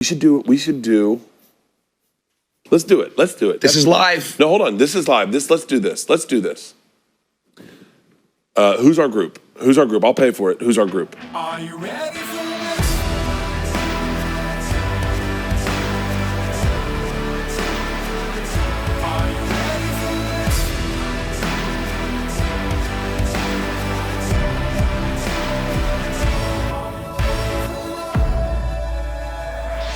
We should do. Let's do it. This is live. No, hold on. This is live. Let's do this. Who's our group? I'll pay for it. Who's our group? Are you ready for this? Are you ready for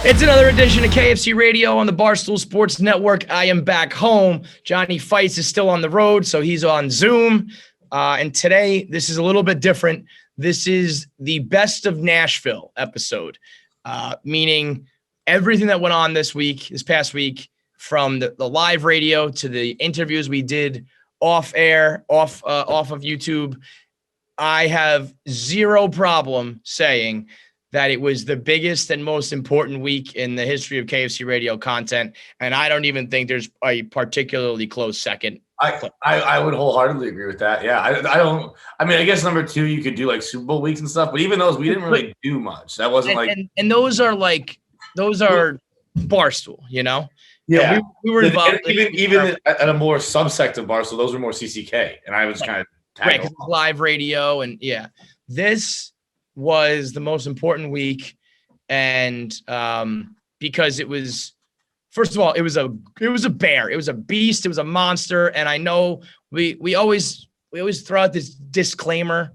It's another edition of KFC Radio on the Barstool Sports Network. I am back home. Johnny Fights is still on the road, so he's on Zoom. And today, this is a little bit different. This is the Best of Nashville episode, meaning everything that went on this past week, from the live radio to the interviews we did off air, off of YouTube. I have zero problem saying that it was the biggest and most important week in the history of KFC Radio content. And I don't even think there's a particularly close second. I would wholeheartely agree with that. Yeah. I guess number two, you could do like Super Bowl weeks and stuff, but even those, we didn't really do much. That wasn't and those are Barstool, you know? Yeah. We were involved. Even at a more subsect of Barstool, those were more CCK. And I was kind of right, 'cause it's live radio. And yeah, this was the most important week. And because it was, first of all, it was a bear. It was a beast. It was a monster. And I know we always throw out this disclaimer.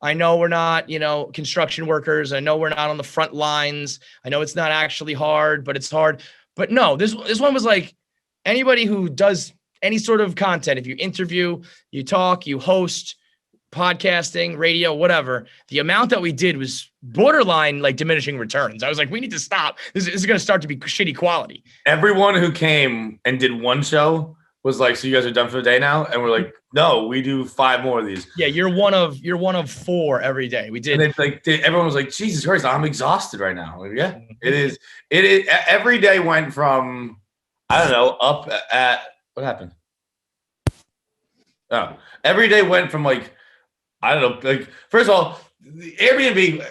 I know we're not, construction workers. I know we're not on the front lines. I know it's not actually hard, but it's hard. But no, this one was like anybody who does any sort of content. If you interview, you talk, you host, podcasting, radio, whatever, the amount that we did was borderline like diminishing returns. I was like, we need to stop. This is going to start to be shitty quality. Everyone who came and did one show was like, so you guys are done for the day now? And we're like, no, we do 5 more of these. Yeah, you're one of 4 every day. We did. And everyone was like, Jesus Christ, I'm exhausted right now. Like, yeah, it is. Every day went from, I don't know, up at, what happened? Oh, every day went from like, I don't know. Like, first of all, the Airbnb.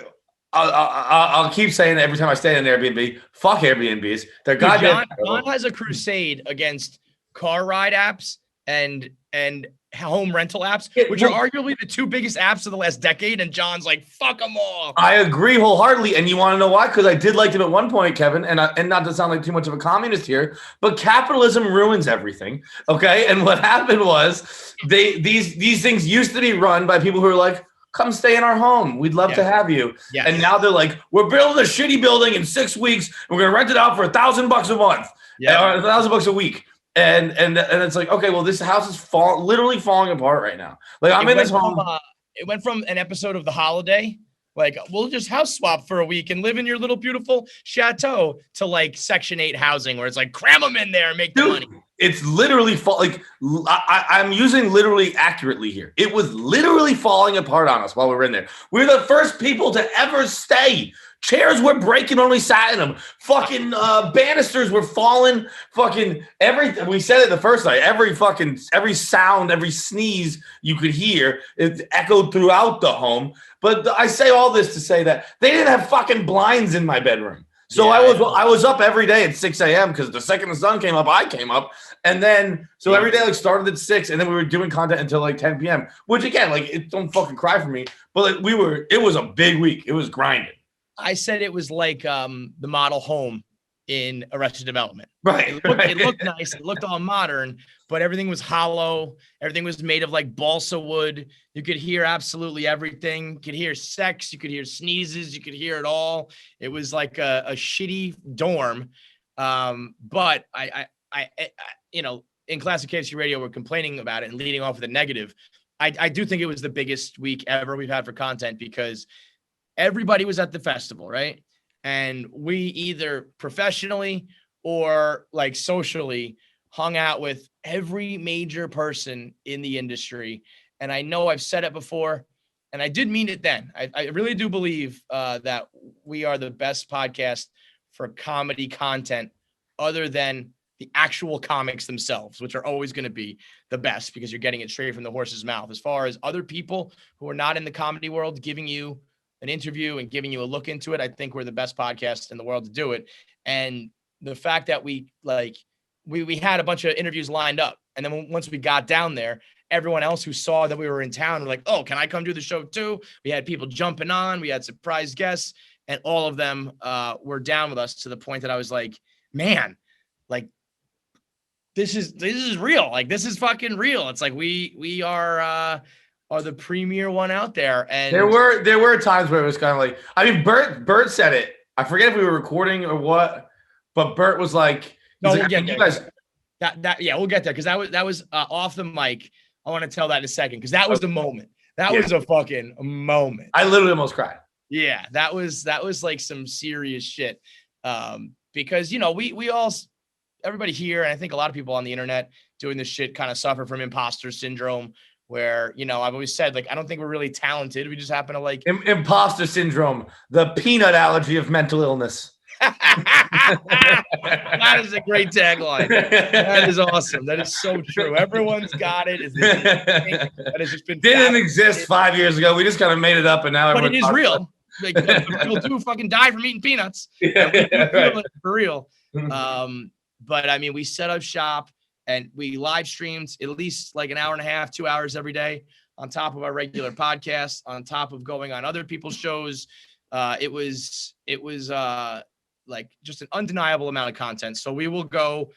I'll keep saying it every time I stay in an Airbnb. Fuck Airbnbs. They're goddamn. John has a crusade against car ride apps and home rental apps, which are arguably the 2 biggest apps of the last decade. And John's like, fuck them all. I agree wholeheartely. And you want to know why? Because I did like them at one point, Kevin, and not to sound like too much of a communist here, but capitalism ruins everything. Okay. And what happened was these things used to be run by people who are like, come stay in our home. We'd love to have you. Yes. And now they're like, we're building a shitty building in 6 weeks. And we're going to rent it out for $1,000 a month. Yeah. Or $1,000 a week. And it's like, okay, well, this house is literally falling apart right now. Like, I'm in this home. It went from an episode of The Holiday, like, we'll just house swap for a week and live in your little beautiful chateau, to like Section 8 housing, where it's like, cram them in there and make the money. It's literally I'm using literally accurately here. It was literally falling apart on us while we were in there. We're the first people to ever stay. Chairs were breaking when we sat in them. Fucking banisters were falling. Fucking everything. We said it the first night. Every sound, every sneeze you could hear, it echoed throughout the home. But I say all this to say that they didn't have fucking blinds in my bedroom. So I was up every day at 6 a.m. because the second the sun came up, I came up. And then, so every day started at 6, and then we were doing content until 10 p.m., which again, don't fucking cry for me. But it was a big week. It was grinding. I said it was like the model home in Arrested Development. Right. It looked nice. It looked all modern, but everything was hollow. Everything was made of like balsa wood. You could hear absolutely everything. You could hear sex. You could hear sneezes. You could hear it all. It was like a shitty dorm. But I in classic KFC Radio, we're complaining about it and leading off with a negative. I do think it was the biggest week ever we've had for content, because everybody was at the festival, right? And we either professionally or like socially hung out with every major person in the industry. And I know I've said it before, and I did mean it then. I really do believe that we are the best podcast for comedy content, other than the actual comics themselves, which are always going to be the best because you're getting it straight from the horse's mouth. As far as other people who are not in the comedy world giving you an interview and giving you a look into it, I think we're the best podcast in the world to do it. And the fact that we had a bunch of interviews lined up. And then once we got down there, everyone else who saw that we were in town were like, oh, can I come do the show too? We had people jumping on, we had surprise guests, and all of them were down with us to the point that I was like, man, like, this is real. Like, this is fucking real. It's like, we are the premier one out there. And there were times where it was kind of like, I mean, Bert said it. I forget if we were recording or what, but Bert was like, no, like, we'll get there. We'll get there. Cause that was off the mic. I want to tell that in a second. Cause that was the moment. That was a fucking moment. I literally almost cried. Yeah. That was like some serious shit. Because, you know, we all, everybody here, and I think a lot of people on the internet doing this shit kind of suffer from imposter syndrome, where, you know, I've always said, like, I don't think we're really talented. We just happen to like imposter syndrome, the peanut allergy of mental illness. That is a great tagline. That is awesome. That is so true. Everyone's got it. That has just been didn't exist 5 years ago. We just kind of made it up, and now but it is real. Like, people do fucking die from eating peanuts. Right. For real. But I mean, we set up shop and we live streamed at least like an hour and a half, 2 hours every day on top of our regular podcast, on top of going on other people's shows. It was like just an undeniable amount of content. So we're going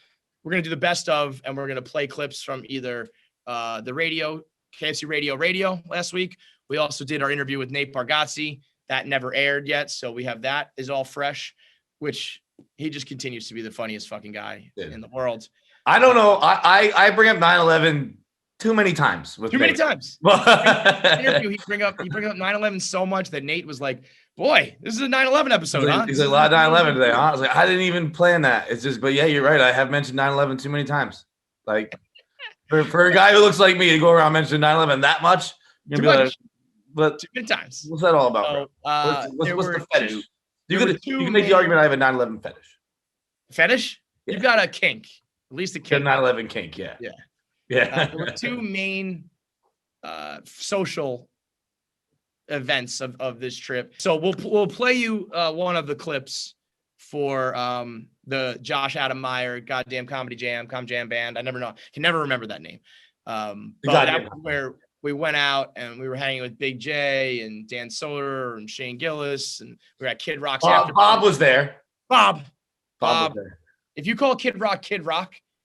to do the best of, and we're going to play clips from either the radio, KFC Radio last week. We also did our interview with Nate Bargatze. That never aired yet. So we have that is all fresh, which he just continues to be the funniest fucking guy in the world. I don't know. I bring up 9/11 too many times. Too many times. Interview, he bring up 9/11 so much that Nate was like, "Boy, this is a 9/11 episode, huh?" He's like, a lot of 9/11 today, huh? I was like, I didn't even plan that. It's just, but yeah, you're right. I have mentioned 9/11 too many times. Like, for a guy who looks like me to go around mentioning 9/11 that much, you're gonna be like, but too many times. What's that all about, So, bro? What's the fetish? You there were can make the argument I have a 9/11 fetish. Fetish? Yeah. You've got a kink, at least a kink. 9/11 kink, yeah. There were two main social events of this trip. So we'll play you one of the clips for the Josh Adam Meyer goddamn comedy jam, Com Jam band. I can never remember that name. But that was where we went out and we were hanging with Big J and Dan Soder and Shane Gillis, and we were at Kid Rock's after. Bob was there. Bob was there. If you call Kid Rock,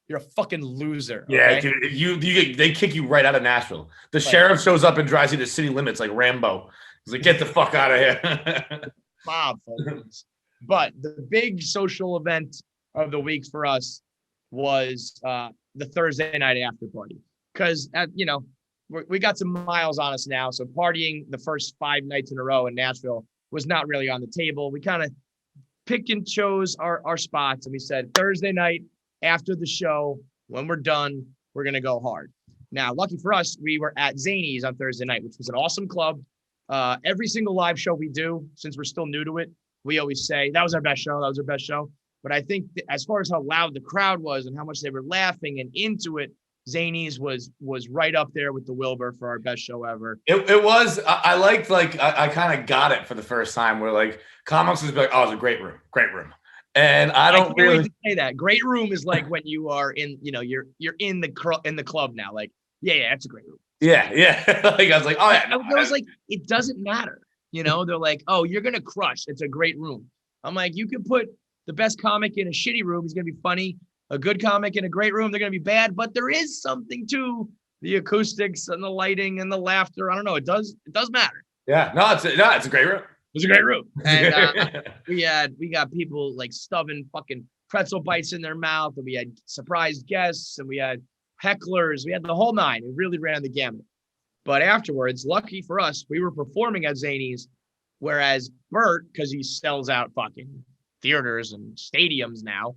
you're a fucking loser. Yeah, okay? dude, they kick you right out of Nashville. The sheriff shows up and drives you to city limits like Rambo. He's like, get the fuck out of here. Bob, folks. But the big social event of the week for us was the Thursday night after party. Because, we got some miles on us now. So partying the first 5 nights in a row in Nashville was not really on the table. We kind of picked and chose our spots. And we said, Thursday night after the show, when we're done, we're going to go hard. Now, lucky for us, we were at Zany's on Thursday night, which was an awesome club. Every single live show we do, since we're still new to it, we always say, that was our best show. That was our best show. But I think as far as how loud the crowd was and how much they were laughing and into it, Zany's was right up there with the Wilbur for our best show ever. It was. I liked, I kind of got it for the first time where like comics was like, oh, it's a great room. And I don't really say that. Great room is like when you are in, you're in the club now. Like, yeah, that's a great room. Yeah. Like I was like, oh yeah. I was like, it doesn't matter. They're like, oh, you're gonna crush. It's a great room. I'm like, you can put the best comic in a shitty room. He's gonna be funny. A good comic in a great room, they're gonna be bad. But there is something to the acoustics and the lighting and the laughter. I don't know. It does matter. Yeah. No, it's a great room. It was a great room. And we got people like stuffing fucking pretzel bites in their mouth, and we had surprise guests, and we had hecklers. We had the whole nine. It really ran the gamut. But afterwards, lucky for us, we were performing at Zany's, whereas Bert, because he sells out fucking theaters and stadiums now,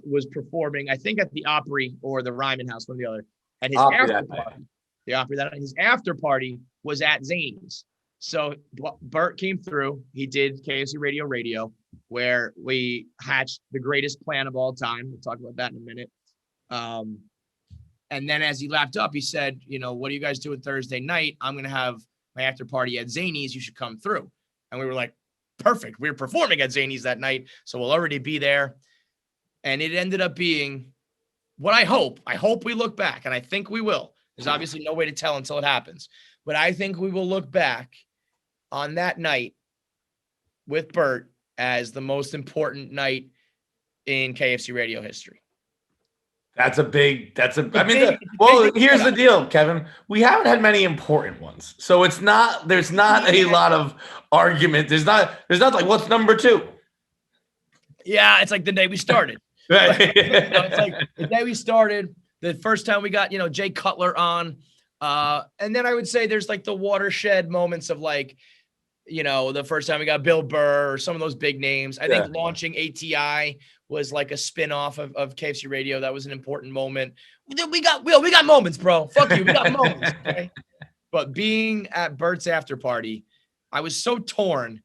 was performing, I think, at the Opry or the Ryman House, one or the other. And his after party was at Zany's. So Bert came through. He did KFC Radio, where we hatched the greatest plan of all time. We'll talk about that in a minute. And then as he lapped up, he said, what do you guys do Thursday night? I'm going to have my after party at Zany's. You should come through. And we were like, perfect. We were performing at Zany's that night, so we'll already be there. And it ended up being what I hope we look back, and I think we will. There's obviously no way to tell until it happens. But I think we will look back on that night with Bert as the most important night in KFC radio history. Here's the big- deal, Kevin. We haven't had many important ones. So there's not a lot of argument. There's not like, what's number 2? Yeah, it's like the day we started. Right. It's like the day we started, the first time we got, Jay Cutler on. And then I would say there's like the watershed moments of like, the first time we got Bill Burr or some of those big names. I think launching ATI was like a spin-off of KFC Radio. That was an important moment. We got moments, bro. Fuck you. We got moments. Okay? But being at Bert's after party, I was so torn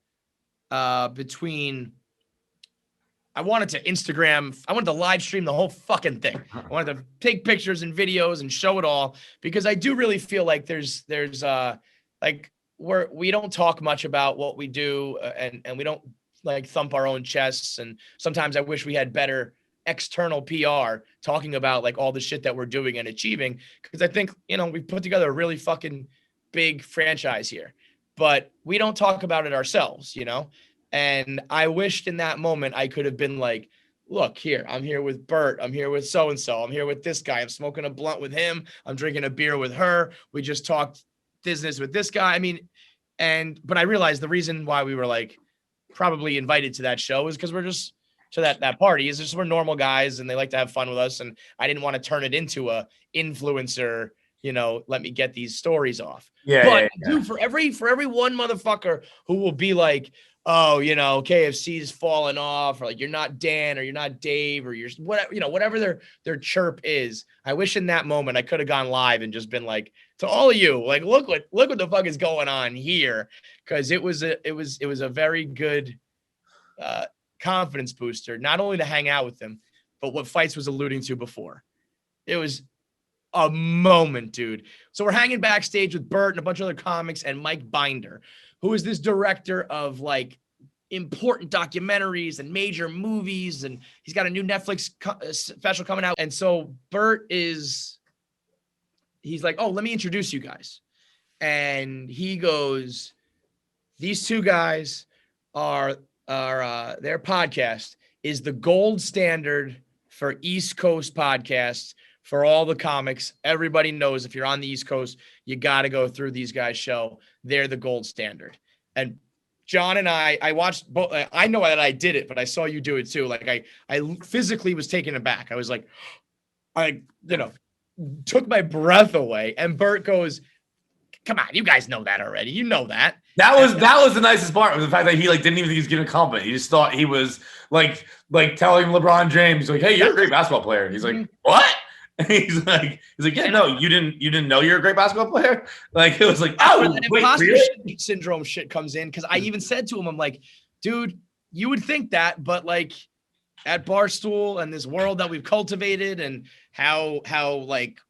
between I wanted to live stream the whole fucking thing. I wanted to take pictures and videos and show it all, because I do really feel like there's like we don't talk much about what we do, and we don't like thump our own chests. And sometimes I wish we had better external PR talking about like all the shit that we're doing and achieving. Because I think, we put together a really fucking big franchise here, but we don't talk about it ourselves, And I wished in that moment I could have been like, look here, I'm here with Bert. I'm here with so-and-so. I'm here with this guy. I'm smoking a blunt with him. I'm drinking a beer with her. We just talked business with this guy. I mean, but I realized the reason why we were like probably invited to that show is because we're just to that party is just we're normal guys and they like to have fun with us. And I didn't want to turn it into a influencer, let me get these stories off. Dude, for every one motherfucker who will be like, oh, KFC's falling off, or like you're not Dan or you're not Dave or you're whatever their chirp is. I wish in that moment I could have gone live and just been like, to all of you, like, look what the fuck is going on here. Cause it was a very good confidence booster, not only to hang out with them, but what Fights was alluding to before. It was a moment, dude. So we're hanging backstage with Bert and a bunch of other comics and Mike Binder, who is this director of like important documentaries and major movies. And he's got a new Netflix special coming out. And so Bert he's like, oh, let me introduce you guys. And he goes, these two guys are their podcast is the gold standard for East Coast podcasts. For all the comics, everybody knows if you're on the East Coast, you got to go through these guys' show. They're the gold standard. And John and I watched both. I know that I did it, but I saw you do it too. Like I physically was taken aback. I was like, took my breath away. And Bert goes, come on, you guys know that already. You know that. That was the nicest part, was the fact that he like didn't even think he was getting a compliment. He just thought he was like telling LeBron James, like, hey, you're a great basketball player. And he's like, what? He's like, yeah, no, you didn't know you're a great basketball player. Like, it was like, oh, wait, really? Syndrome shit comes in. Cause I even said to him, I'm like, dude, you would think that, but like at Barstool and this world that we've cultivated and how like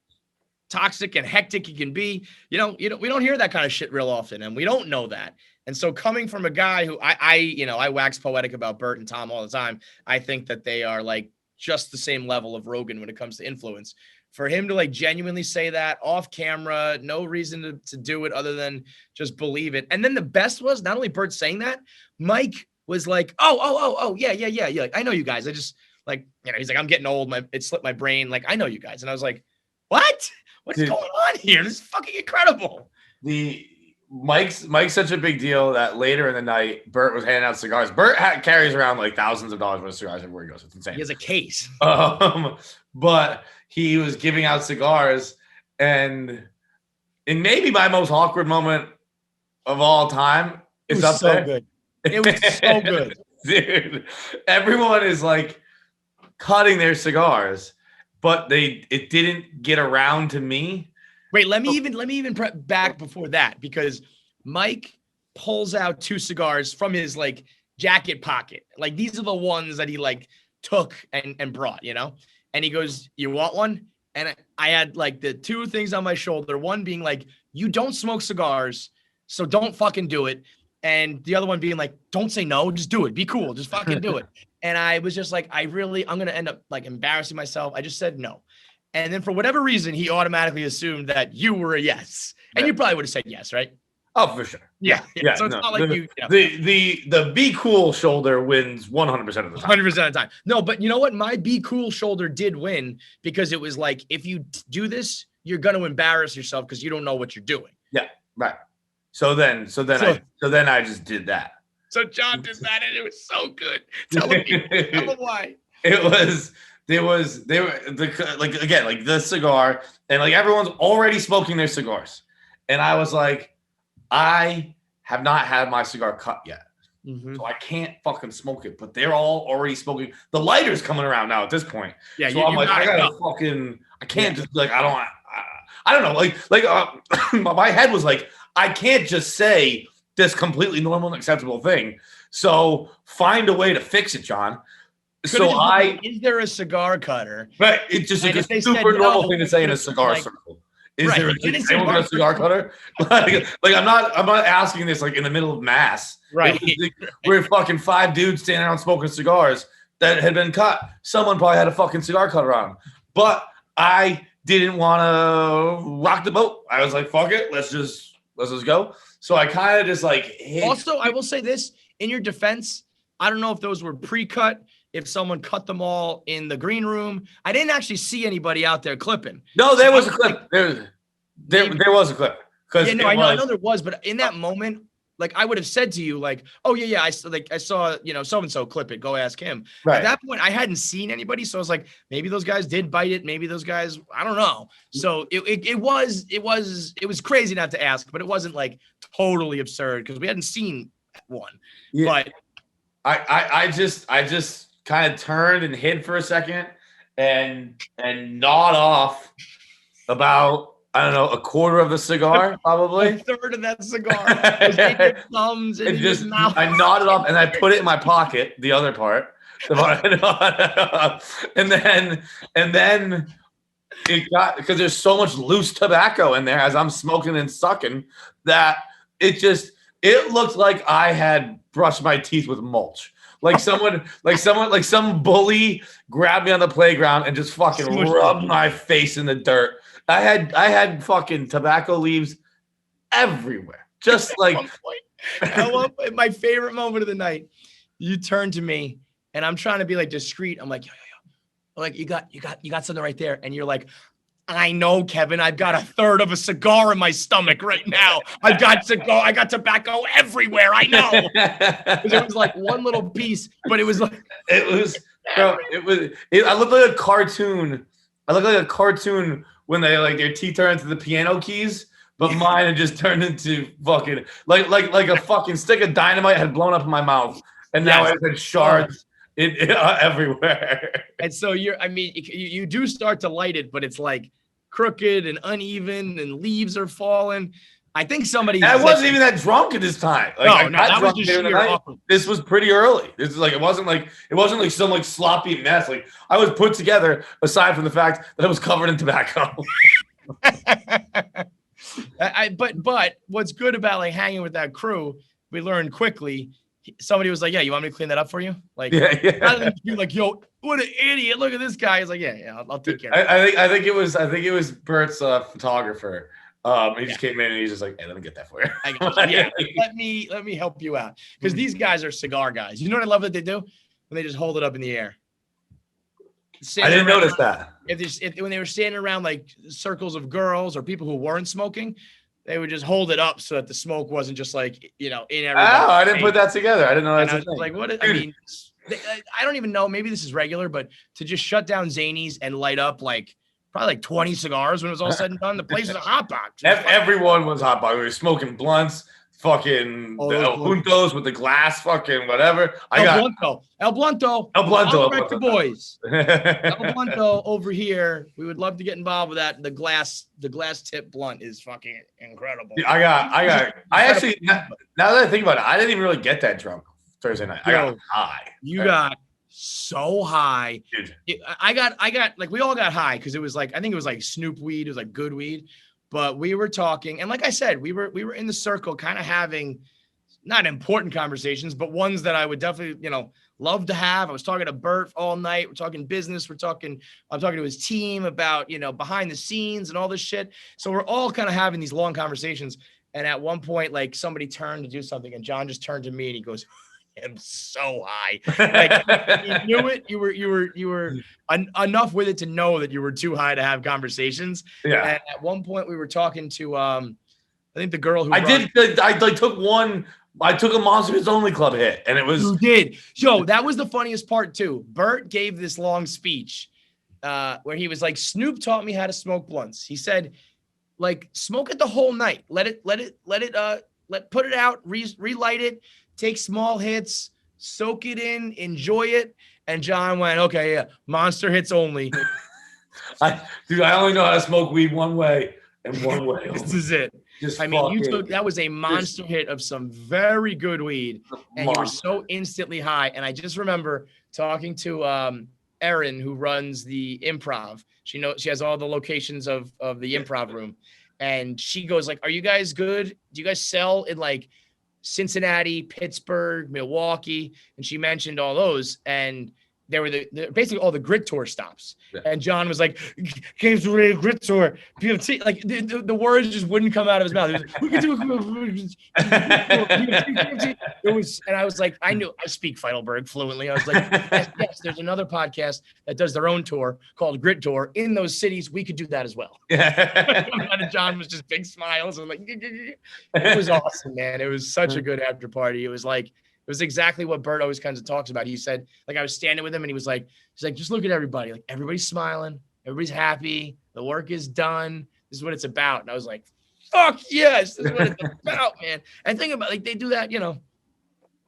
toxic and hectic it can be, we don't hear that kind of shit real often. And we don't know that. And so coming from a guy who I wax poetic about Bert and Tom all the time. I think that they are like just the same level of Rogan when it comes to influence. For him to like genuinely say that off camera, no reason to do it other than just believe it. And then the best was not only Bert saying that, Mike was like, oh, yeah. Like, I know you guys. I just like, he's like, I'm getting old. It slipped my brain. Like, I know you guys. And I was like, what? What's going on here? This is fucking incredible. Mike's such a big deal that later in the night, Bert was handing out cigars. Bert carries around like thousands of dollars worth of cigars everywhere he goes. It's insane. He has a case. But he was giving out cigars, and maybe my most awkward moment of all time is up so there. Good. It was so good. Dude, everyone is like cutting their cigars, but it didn't get around to me. Wait, let me even prep back before that, because Mike pulls out 2 cigars from his like jacket pocket. Like, these are the ones that he like took and brought, and he goes, you want one? And I had like the 2 things on my shoulder. One being like, you don't smoke cigars, so don't fucking do it. and the other one being like, don't say no, just do it. Be cool. Just fucking do it. And I was just like, I'm going to end up like embarrassing myself. I just said no. And then for whatever reason, he automatically assumed that you were a yes. And you probably would have said yes, right? Oh, for sure. Yeah. So it's not like the be cool shoulder wins 100% of the time. 100% of the time. No, but you know what? My be cool shoulder did win because it was like, if you do this, you're going to embarrass yourself because you don't know what you're doing. Yeah, right. So then I just did that. So John did that, and it was so good. Tell them why. They were like the cigar, and like everyone's already smoking their cigars, and I was like, I have not had my cigar cut yet, so I can't fucking smoke it. But they're all already smoking. The lighter's coming around now at this point. Yeah, so I'm like, I can't just like I don't know, my head was like, I can't just say this completely normal and acceptable thing. So find a way to fix it, John. Is there a cigar cutter? Right. It's just a super normal thing to say in a cigar circle. Is there anyone got a cigar cutter? like I'm not asking this like in the middle of mass. Right. We're fucking 5 dudes standing around smoking cigars that had been cut. Someone probably had a fucking cigar cutter on. But I didn't want to rock the boat. I was like, fuck it, let's just go. So I kind of just like hit. Also, I will say this in your defense, I don't know if those were pre-cut, if someone cut them all in the green room. I didn't actually see anybody out there clipping. No, there was a clip. There was a clip. Yeah, no, I know there was, but in that moment, like I would have said to you, like, oh yeah, I saw, so and so clip it. Go ask him. Right. At that point, I hadn't seen anybody, so I was like, maybe those guys did bite it. Maybe those guys, I don't know. So it was crazy not to ask, but it wasn't like totally absurd because we hadn't seen one. Yeah. But I just kind of turned and hid for a second and gnawed off about, I don't know, a quarter of the cigar, probably. A third of that cigar. Thumbs in his mouth. I gnawed it off and I put it in my pocket, the other part. And then it got, because there's so much loose tobacco in there as I'm smoking and sucking that it looked like I had brushed my teeth with mulch. Like some bully grabbed me on the playground and just fucking rubbed my face in the dirt. I had fucking tobacco leaves everywhere. Just like at one point, my favorite moment of the night, you turned to me and I'm trying to be like discreet. I'm like, yo. Like you got something right there. And you're like, I know, Kevin, I've got a third of a cigar in my stomach right now. I got tobacco everywhere. I know. Because it was like one little piece, but it was like I look like a cartoon. I look like a cartoon when they like their teeth turn into the piano keys, but mine had just turned into fucking like a fucking stick of dynamite had blown up in my mouth, and now it had shards everywhere. And so you do start to light it, but it's like crooked and uneven, and leaves are falling. I think somebody. I wasn't even that drunk at this time. Like, no, that was just sheer awkward. This was pretty early. This is like it wasn't like some like sloppy mess. Like I was put together. Aside from the fact that I was covered in tobacco. But what's good about like hanging with that crew, we learned quickly. Somebody was like, "Yeah, you want me to clean that up for you?" Like, rather than be like, "Yo, what an idiot! Look at this guy." He's like, "Yeah, I'll take care of it." I think it was Bert's photographer. He just came in and he's just like, "Hey, let me get that for you." I got you. Yeah, let me help you out because these guys are cigar guys. You know what I love that they do when they just hold it up in the air. I didn't notice that. When they were standing around like circles of girls or people who weren't smoking, they would just hold it up so that the smoke wasn't just like, in everybody. Oh, I didn't put that together. I didn't know that's like, what? I mean, I don't even know. Maybe this is regular, but to just shut down Zanies and light up like probably like 20 cigars when it was all said and done, the place is a hot box. Everyone was hot box. We were smoking blunts, fucking the El Juntos with the glass, fucking whatever. El Blunto. Direct the boys. El Blunto over here. We would love to get involved with that. The glass tip blunt is fucking incredible. I actually, now that I think about it, I didn't even really get that drunk Thursday night. I got high. You got so high. Dude. I got like we all got high because it was like I think it was like Snoop weed. It was like good weed. But we were talking, and like I said, we were in the circle, kind of having not important conversations, but ones that I would definitely, love to have. I was talking to Bert all night. We're talking business. I'm talking to his team about, behind the scenes and all this shit. So we're all kind of having these long conversations. And at one point, like somebody turned to do something and John just turned to me and he goes, I'm so high. Like you knew it. You were enough with it to know that you were too high to have conversations. Yeah. And at one point we were talking to, I think the girl who I took a Monsters Only Club hit, and it was. You did. Yo, that was the funniest part too. Bert gave this long speech where he was like, Snoop taught me how to smoke blunts. He said, like, smoke it the whole night. Put it out, relight it, take small hits, soak it in, enjoy it. And John went, okay, yeah, monster hits only. I only know how to smoke weed one way and one way. This is it. That was a monster hit of some very good weed, and you were so instantly high. And I just remember talking to Erin, who runs the Improv. She has all the locations of the Improv room, and she goes like, "Are you guys good? Do you guys sell in like Cincinnati, Pittsburgh, Milwaukee?" And she mentioned all those, and they were basically all the Grit Tour stops. Yeah. And John was like, "Games Ready Grit Tour, PMT." Like the words just wouldn't come out of his mouth. Was, we could do it was, and I was like, I speak Feidelberg fluently. I was like, yes, there's another podcast that does their own tour called Grit Tour in those cities. We could do that as well. And John was just big smiles and like, it was awesome, man. It was such a good after party. It was like. It was exactly what Bert always kind of talks about. He said, like, I was standing with him and he's like, just look at everybody. Like, everybody's smiling. Everybody's happy. The work is done. This is what it's about. And I was like, fuck yes. This is what it's about, man. And think about, like, they do that,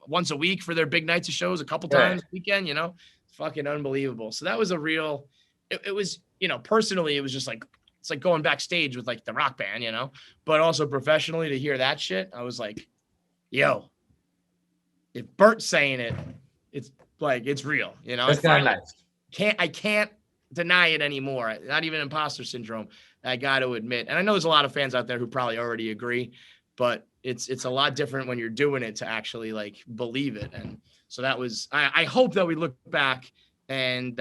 once a week for their big nights of shows, a couple times a weekend, fucking unbelievable. So that was it was, personally, it was just like, it's like going backstage with like the rock band, but also professionally to hear that shit. I was like, yo. If Bert's saying it, it's like, it's real, That's kind of nice. I can't deny it anymore. Not even imposter syndrome. I got to admit. And I know there's a lot of fans out there who probably already agree, but it's a lot different when you're doing it to actually like believe it. And so that was, I hope that we look back and,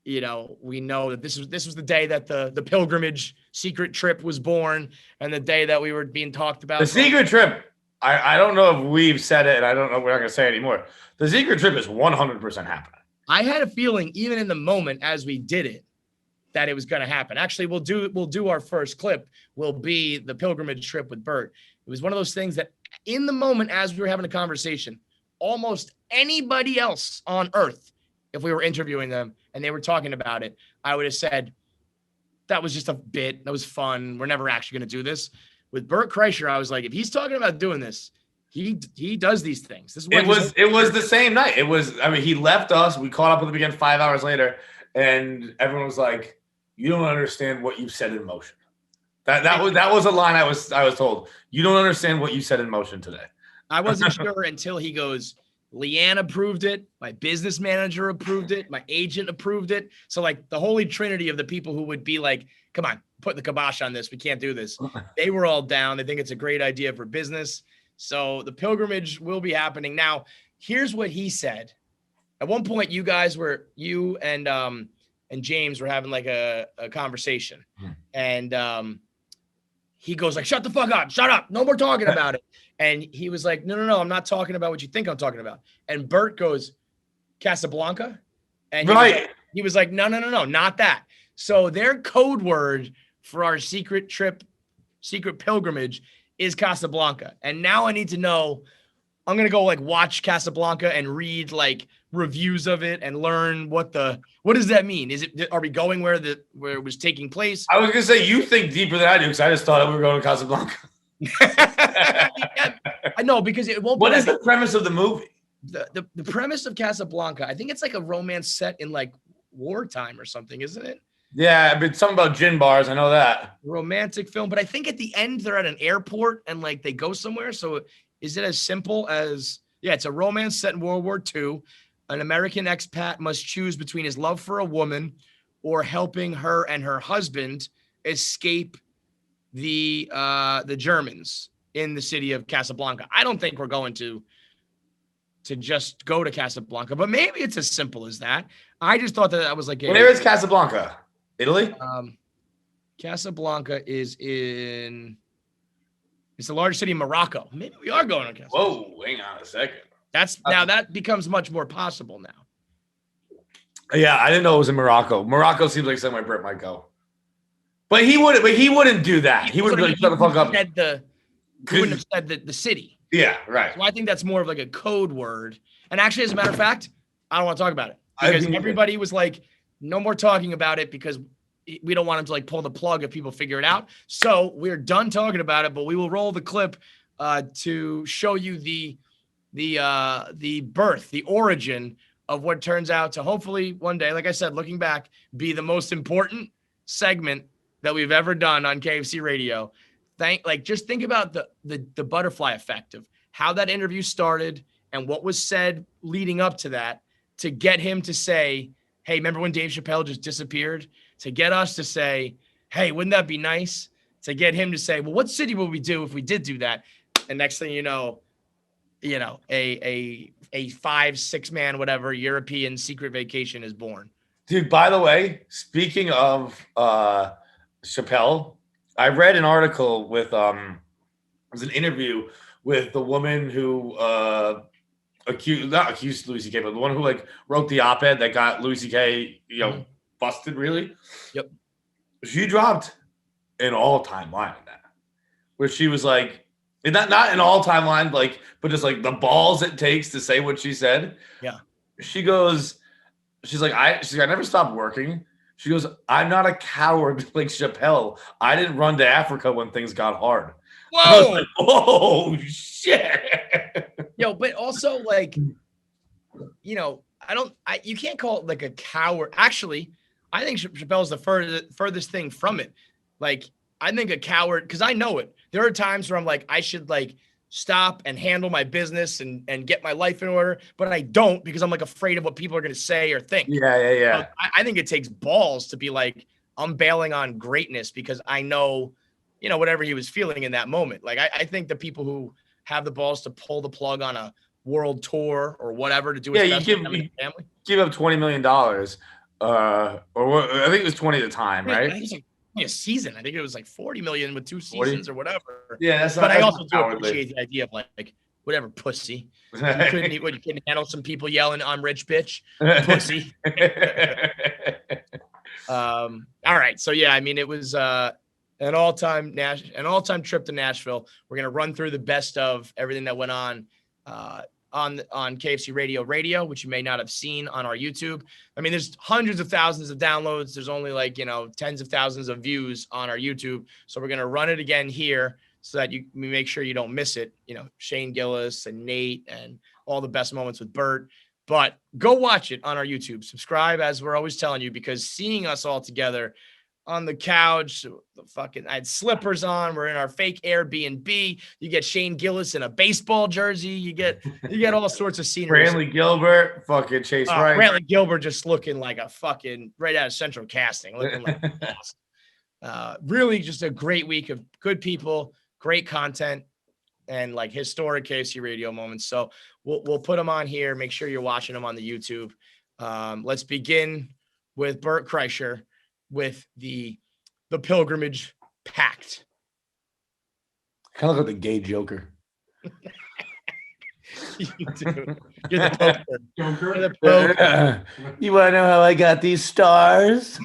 we know that this was the day that the pilgrimage secret trip was born and the day that we were being talked about. The secret trip. I don't know if we've said it, and I don't know if we're not going to say it anymore. The secret trip is 100% happening. I had a feeling, even in the moment as we did it, that it was going to happen. Actually, we'll do our first clip. Will be the pilgrimage trip with Bert. It was one of those things that, in the moment as we were having a conversation, almost anybody else on earth, if we were interviewing them and they were talking about it, I would have said, "That was just a bit. That was fun. We're never actually going to do this." With Bert Kreischer, I was like, if he's talking about doing this, he does these things. This is what it was the same night. He left us. We caught up with him again 5 hours later, and everyone was like, "You don't understand what you set in motion." That was a line I was told. You don't understand what you set in motion today. I wasn't sure until he goes, Leanne approved it. My business manager approved it. My agent approved it. So like the holy trinity of the people who would be like, come on, put the kibosh on this. We can't do this. They were all down. They think it's a great idea for business. So the pilgrimage will be happening. Now, here's what he said. At one point, you and James were having like a conversation. And he goes like, shut the fuck up. Shut up. No more talking about it. And he was like, no, I'm not talking about what you think I'm talking about. And Bert goes, Casablanca? And he was like, no, not that. So their code word for our secret pilgrimage is Casablanca. And now I need to know, I'm going to go like watch Casablanca and read like reviews of it and learn what does that mean? Are we going where it was taking place? I was going to say, you think deeper than I do, because I just thought we were going to Casablanca. I know, because it won't. What is the premise of the movie? The premise of Casablanca, I think it's like a romance set in like wartime or something, isn't it? Yeah, but something about gin bars. I know that. Romantic film, but I think at the end they're at an airport and like they go somewhere. So is it as simple as, it's a romance set in World War II. An American expat must choose between his love for a woman or helping her and her husband escape the Germans in the city of Casablanca. I don't think we're going to just go to Casablanca, but maybe it's as simple as that. I just thought that was like Where is Casablanca? Italy? Casablanca is it's the largest city in Morocco. Maybe we are going to Casablanca. Whoa, hang on a second. Now that becomes much more possible now. Yeah, I didn't know it was in Morocco. Morocco seems like somewhere Bert might go. But he wouldn't do that. He would be like, shut the fuck up. He wouldn't have said the city. Yeah, right. So I think that's more of like a code word. And actually, as a matter of fact, I don't want to talk about it because everybody was like, no more talking about it because we don't want him to like pull the plug if people figure it out. So we're done talking about it, but we will roll the clip to show you the birth, the origin of what turns out to hopefully one day, like I said, looking back, be the most important segment that we've ever done on KFC radio. Just think about the butterfly effect of how that interview started and what was said leading up to that to get him to say, hey, remember when Dave Chappelle just disappeared? To get us to say, hey, wouldn't that be nice? To get him to say, well, what city would we do if we did do that? And next thing you know, a 5-6 man, whatever, European secret vacation is born. Dude, by the way, speaking of Chappelle, I read an article with it was an interview with the woman who not accused Louis C.K., but the one who like wrote the op-ed that got Louis C.K. Busted, really. Yep. She dropped an all-time line on that, where she was like, not an all-time line, like, but just like the balls it takes to say what she said. Yeah. She's like, I never stopped working. She goes, I'm not a coward like Chappelle. I didn't run to Africa when things got hard. Whoa! I was like, oh shit. Yo, but also like, you can't call it like a coward. Actually, I think Chappelle's the furthest thing from it. Like, I think a coward, because I know it. There are times where I'm like, I should like stop and handle my business and get my life in order, but I don't because I'm like afraid of what people are going to say or think. Yeah. So I think it takes balls to be like, I'm bailing on greatness because I know, whatever he was feeling in that moment. Like, I think the people who have the balls to pull the plug on a world tour or whatever to do what's best for them and their family. Give up $20 million, or I think it was 20 at the time, right? I think it was like a season. I think it was like 40 million with 2 seasons or whatever. Yeah, that's not. But I also do appreciate the idea of like whatever, pussy. You couldn't handle some people yelling, "I'm rich, bitch," pussy. All right, so yeah, I mean, it was an all-time trip to Nashville. We're gonna run through the best of everything that went on KFC Radio, which you may not have seen on our YouTube. I mean, there's hundreds of thousands of downloads. There's only like, tens of thousands of views on our YouTube. So we're going to run it again here so that we make sure you don't miss it. Shane Gillis and Nate and all the best moments with Bert. But go watch it on our YouTube. Subscribe, as we're always telling you, because seeing us all together on the couch, I had slippers on. We're in our fake Airbnb. You get Shane Gillis in a baseball jersey. You get all sorts of scenery. Brantly Gilbert, fucking Chase Wright. Brantley Gilbert just looking like a fucking right out of Central Casting, looking like really just a great week of good people, great content, and like historic KFC radio moments. So we'll put them on here. Make sure you're watching them on the YouTube. Let's begin with Bert Kreischer with the Pilgrimage Pact. Kind of look like the gay Joker. You do. You're the poker. Joker. You're the poker. You want to know how I got these stars?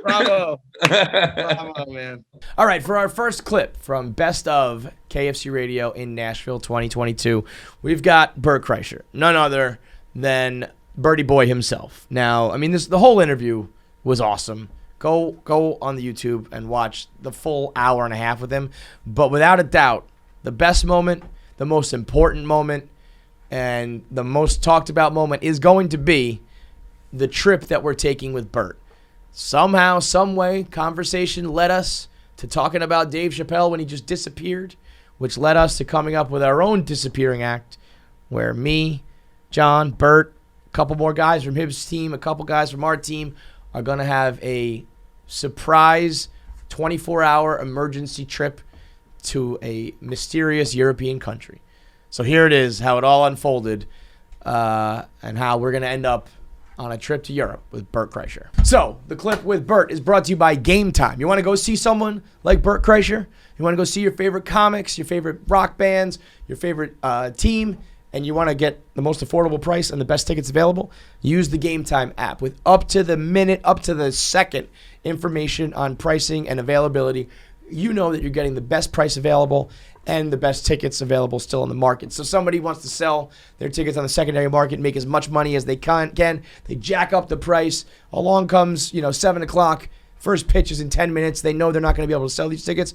Bravo. Bravo, man. All right, for our first clip from Best of KFC Radio in Nashville 2022, we've got Bert Kreischer, none other than Birdie Boy himself. Now, I mean, the whole interview was awesome. Go on the YouTube and watch the full hour and a half with him. But without a doubt, the best moment, the most important moment, and the most talked about moment is going to be the trip that we're taking with Bert. Somehow, some way, conversation led us to talking about Dave Chappelle when he just disappeared, which led us to coming up with our own disappearing act, where me, John, Bert, a couple more guys from his team, a couple guys from our team are going to have a surprise 24-hour emergency trip to a mysterious European country. So here it is, how it all unfolded, and how we're going to end up on a trip to Europe with Bert Kreischer. So the clip with Bert is brought to you by Gametime. You want to go see someone like Bert Kreischer? You want to go see your favorite comics, your favorite rock bands, your favorite team, and you want to get the most affordable price and the best tickets available? Use the Gametime app with up to the minute, up to the second information on pricing and availability. You know that you're getting the best price available and the best tickets available still in the market. So somebody wants to sell their tickets on the secondary market and make as much money as they can. They jack up the price. Along comes, 7 o'clock. First pitch is in 10 minutes. They know they're not going to be able to sell these tickets.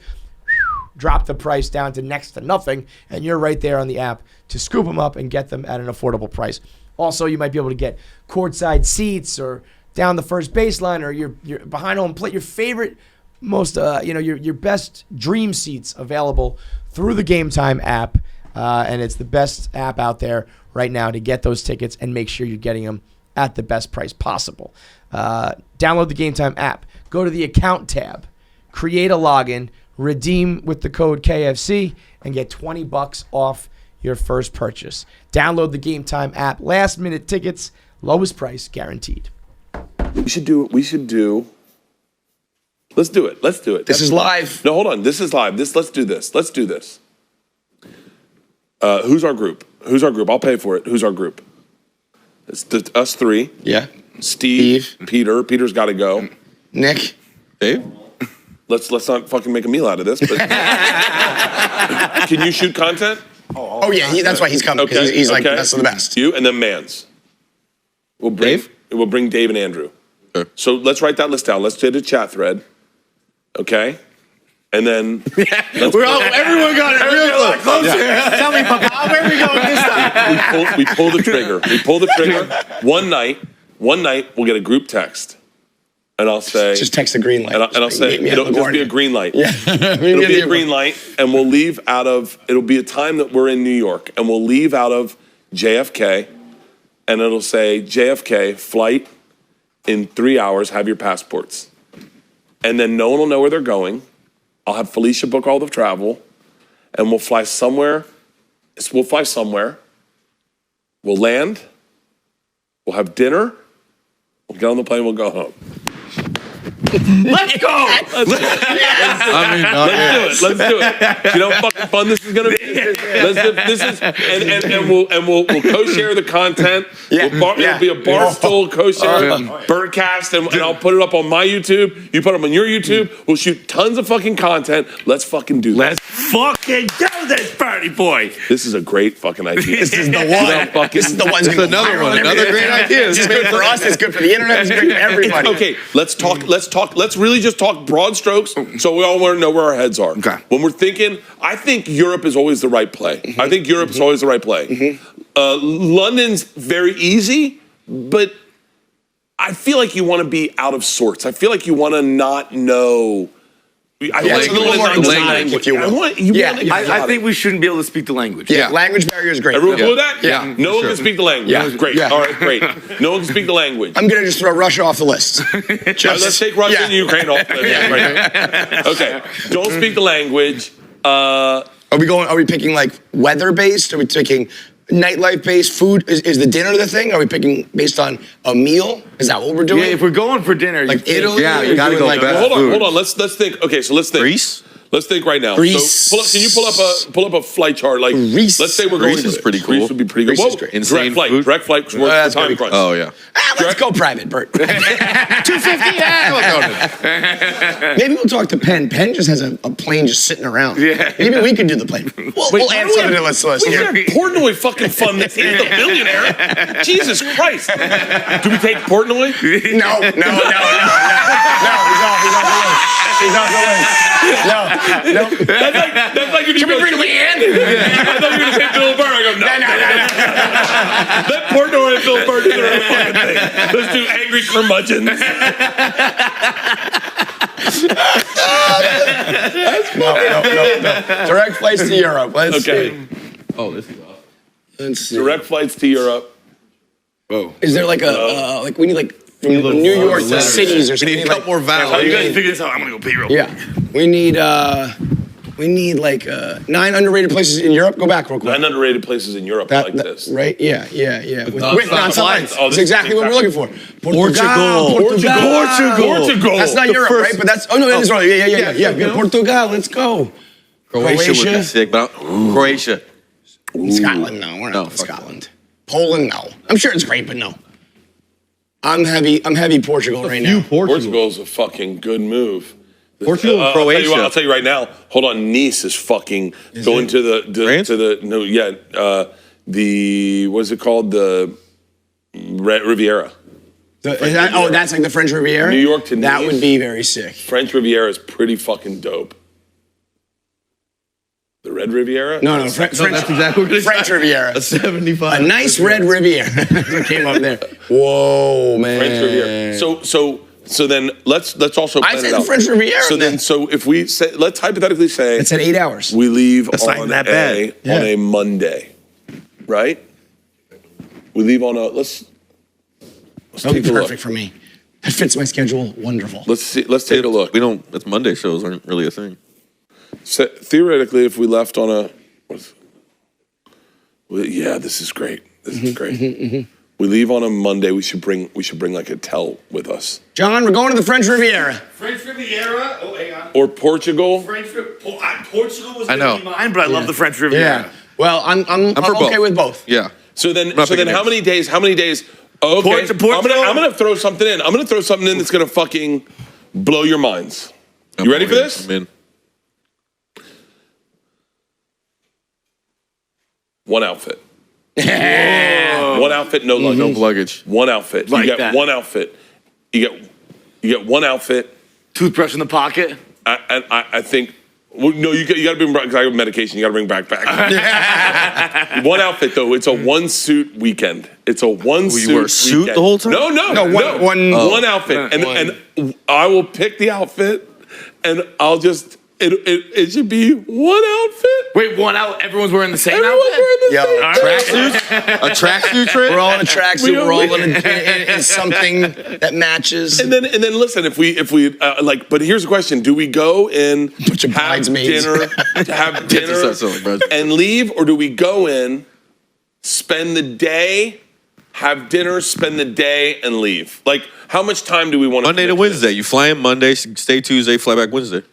Drop the price down to next to nothing, and you're right there on the app to scoop them up and get them at an affordable price. Also, you might be able to get courtside seats or down the first baseline, or you're behind home plate. Your favorite, most, your best dream seats available through the Gametime app, and it's the best app out there right now to get those tickets and make sure you're getting them at the best price possible. Download the Gametime app. Go to the account tab. Create a login. Redeem with the code KFC and get $20 off your first purchase. Download the Gametime app. Last minute tickets, lowest price guaranteed. Let's do it. This is live. No, hold on. This is live. Let's do this. Who's our group? I'll pay for it. Who's our group? It's us three. Yeah. Steve. Peter. Peter's got to go. Nick. Dave. Let's not fucking make a meal out of this. But can you shoot content? Oh yeah, that's why he's coming. Okay. He's like best of the best. You and then Mans. We'll bring Dave and Andrew. Sure. So let's write that list down. Let's do the chat thread. Okay. And then everyone got it real close. Yeah. Tell me, Papa, where are we going this time? We pull the trigger. One night we'll get a group text. And I'll say, just text the green light. And I'll say, it'll just be a green light. Yeah. It'll be a green light, and we'll leave out of, it'll be a time that we're in New York, and we'll leave out of JFK, and it'll say, JFK, flight in 3 hours, have your passports. And then no one will know where they're going. I'll have Felicia book all the travel, and we'll fly somewhere. We'll land. We'll have dinner. We'll get on the plane. We'll go home. Let's go. Let's do it. You know how fucking fun this is gonna be. And we'll co-share the content. It'll be a Barstool co-share Birdcast, and I'll put it up on my YouTube. You put it on your YouTube. We'll shoot tons of fucking content. Let's fucking do this. Let's fucking do this, Bernie boy. This is a great fucking idea. This is the one. This is the one. This is another one. Another great idea. This is good for us. It's good for the internet. It's good for everybody. Okay, let's talk. Let's really just talk broad strokes, so we all want to know where our heads are. Okay. When we're thinking, I think Europe is always the right play. I think Europe is always the right play. London's very easy, but I feel like you want to be out of sorts. I feel like you want to not know. It's a little more exotic, if you will. I think we shouldn't be able to speak the language. Yeah, language barrier is great. Everyone cool with that? Yeah. No one can speak the language. Yeah. Great. Yeah. All right, great. No one can speak the language. I'm going to just throw Russia off the list. Let's take Russia and Ukraine off the list. Right. Okay. Don't speak the language. Are we picking like weather-based? Are we taking nightlife-based food? Is the dinner the thing? Are we picking based on a meal? Is that what we're doing? Yeah, if we're going for dinner, like Italy? Yeah, you gotta go like best Hold on. Let's think. Okay, so let's think. Greece? Let's think right now. Greece. So can you pull up a flight chart? Like, Greece. Let's say we're going. Greece is pretty cool. Greece would be pretty good. Greece is great. Insane direct food. flight works that's for time gonna be crunch. Oh, yeah. Let's go private, Bert. 250? Yeah. Maybe we'll talk to Penn. Penn just has a plane just sitting around. Yeah. Maybe we can do the plane. We'll add something to the list We here. have Portnoy fucking fun. This is the billionaire. Jesus Christ. Do we take Portnoy? No. He's off the list. No. That's like if you Can we bring Leanne? I thought you were going to say Bill Burr. I go, no. Let Portnoy and Bill Burr do their own fucking thing. Let's do angry curmudgeons. No. Direct flights to Europe. Let's see. Oh, this is awesome. Let's see. Direct flights to Europe. Whoa. Is there like a we need like from New York to cities or We something. need a couple more Oh, vowels. you guys figure this out. I'm gonna go pee real quick. Yeah, we need like 9 underrated places in Europe. Go back real quick. 9 underrated places in Europe like this. Right? Yeah. With non-stop non-stop flights. flights. Oh, That's this is exactly what we're looking for. Portugal. Portugal. That's not Europe, right? But that's no, it is right. Yeah. Portugal. Let's go. Croatia would Croatia? be sick, but Croatia. Scotland, no, we're not No, going to fuck Scotland. Poland, no. I'm sure it's great, but no. I'm heavy Portugal right now. Portugal's a fucking good move. Portugal and I'll tell you Croatia. what, I'll tell you right now. Hold on, Nice is fucking going to the France? to the no the what's it called, the Riviera. That's like the French Riviera? New York to That Nice. would be very sick. French Riviera is pretty fucking dope. The Red Riviera? No, No, that's exactly what it is. French Riviera. A 75. A nice red Riviera. That came up there. Whoa, man. French Riviera. So then let's also I'd plan say it the out. French Riviera So then. then if we say, let's hypothetically say It's at 8 hours. we leave That's not on that bad. on a Monday, right? We leave on a let's That'll take be a look. perfect for me. That fits my schedule. Wonderful. Let's see. Let's take a look. We don't. That's Monday shows aren't really a thing. So, theoretically, if we left on a, yeah, this is great. This is great. We leave on a Monday. We should bring like a tell with us, John, we're going to the French Riviera. French Riviera. Oh, hang on. or Portugal. Portugal was I know. gonna be mine, but I love the French Riviera. Well, I'm for okay both. with both. Yeah. So then not picking how names. many days? How many days? Okay, Portugal? I'm gonna throw something in. I'm gonna throw something in that's gonna fucking blow your minds. You ready for this? I'm in. One outfit. One outfit, no luggage. No luggage. One outfit. Like you get that. one outfit. You get one outfit. Toothbrush in the pocket. I think. Well, no, you got to bring because I have medication. You got to bring backpack. One outfit though. It's a one suit weekend. It's a one suit. You wear a suit weekend. the whole time? No, one outfit, and I will pick the outfit, and I'll just it should be one outfit. Wait, one out. Everyone's wearing the same Everyone's outfit. wearing the Yo, same. A tracksuit trip? We're all in a tracksuit. We don't- We're all in something that matches. And then listen, if we like, but here's the question: do we go in, Bunch of have bridesmaids. dinner, have dinner, That's so bad. and leave, or do we go in, spend the day, have dinner, spend the day, and leave? Like, how much time do we want Monday to Wednesday. You fly in Monday, stay Tuesday, fly back Wednesday.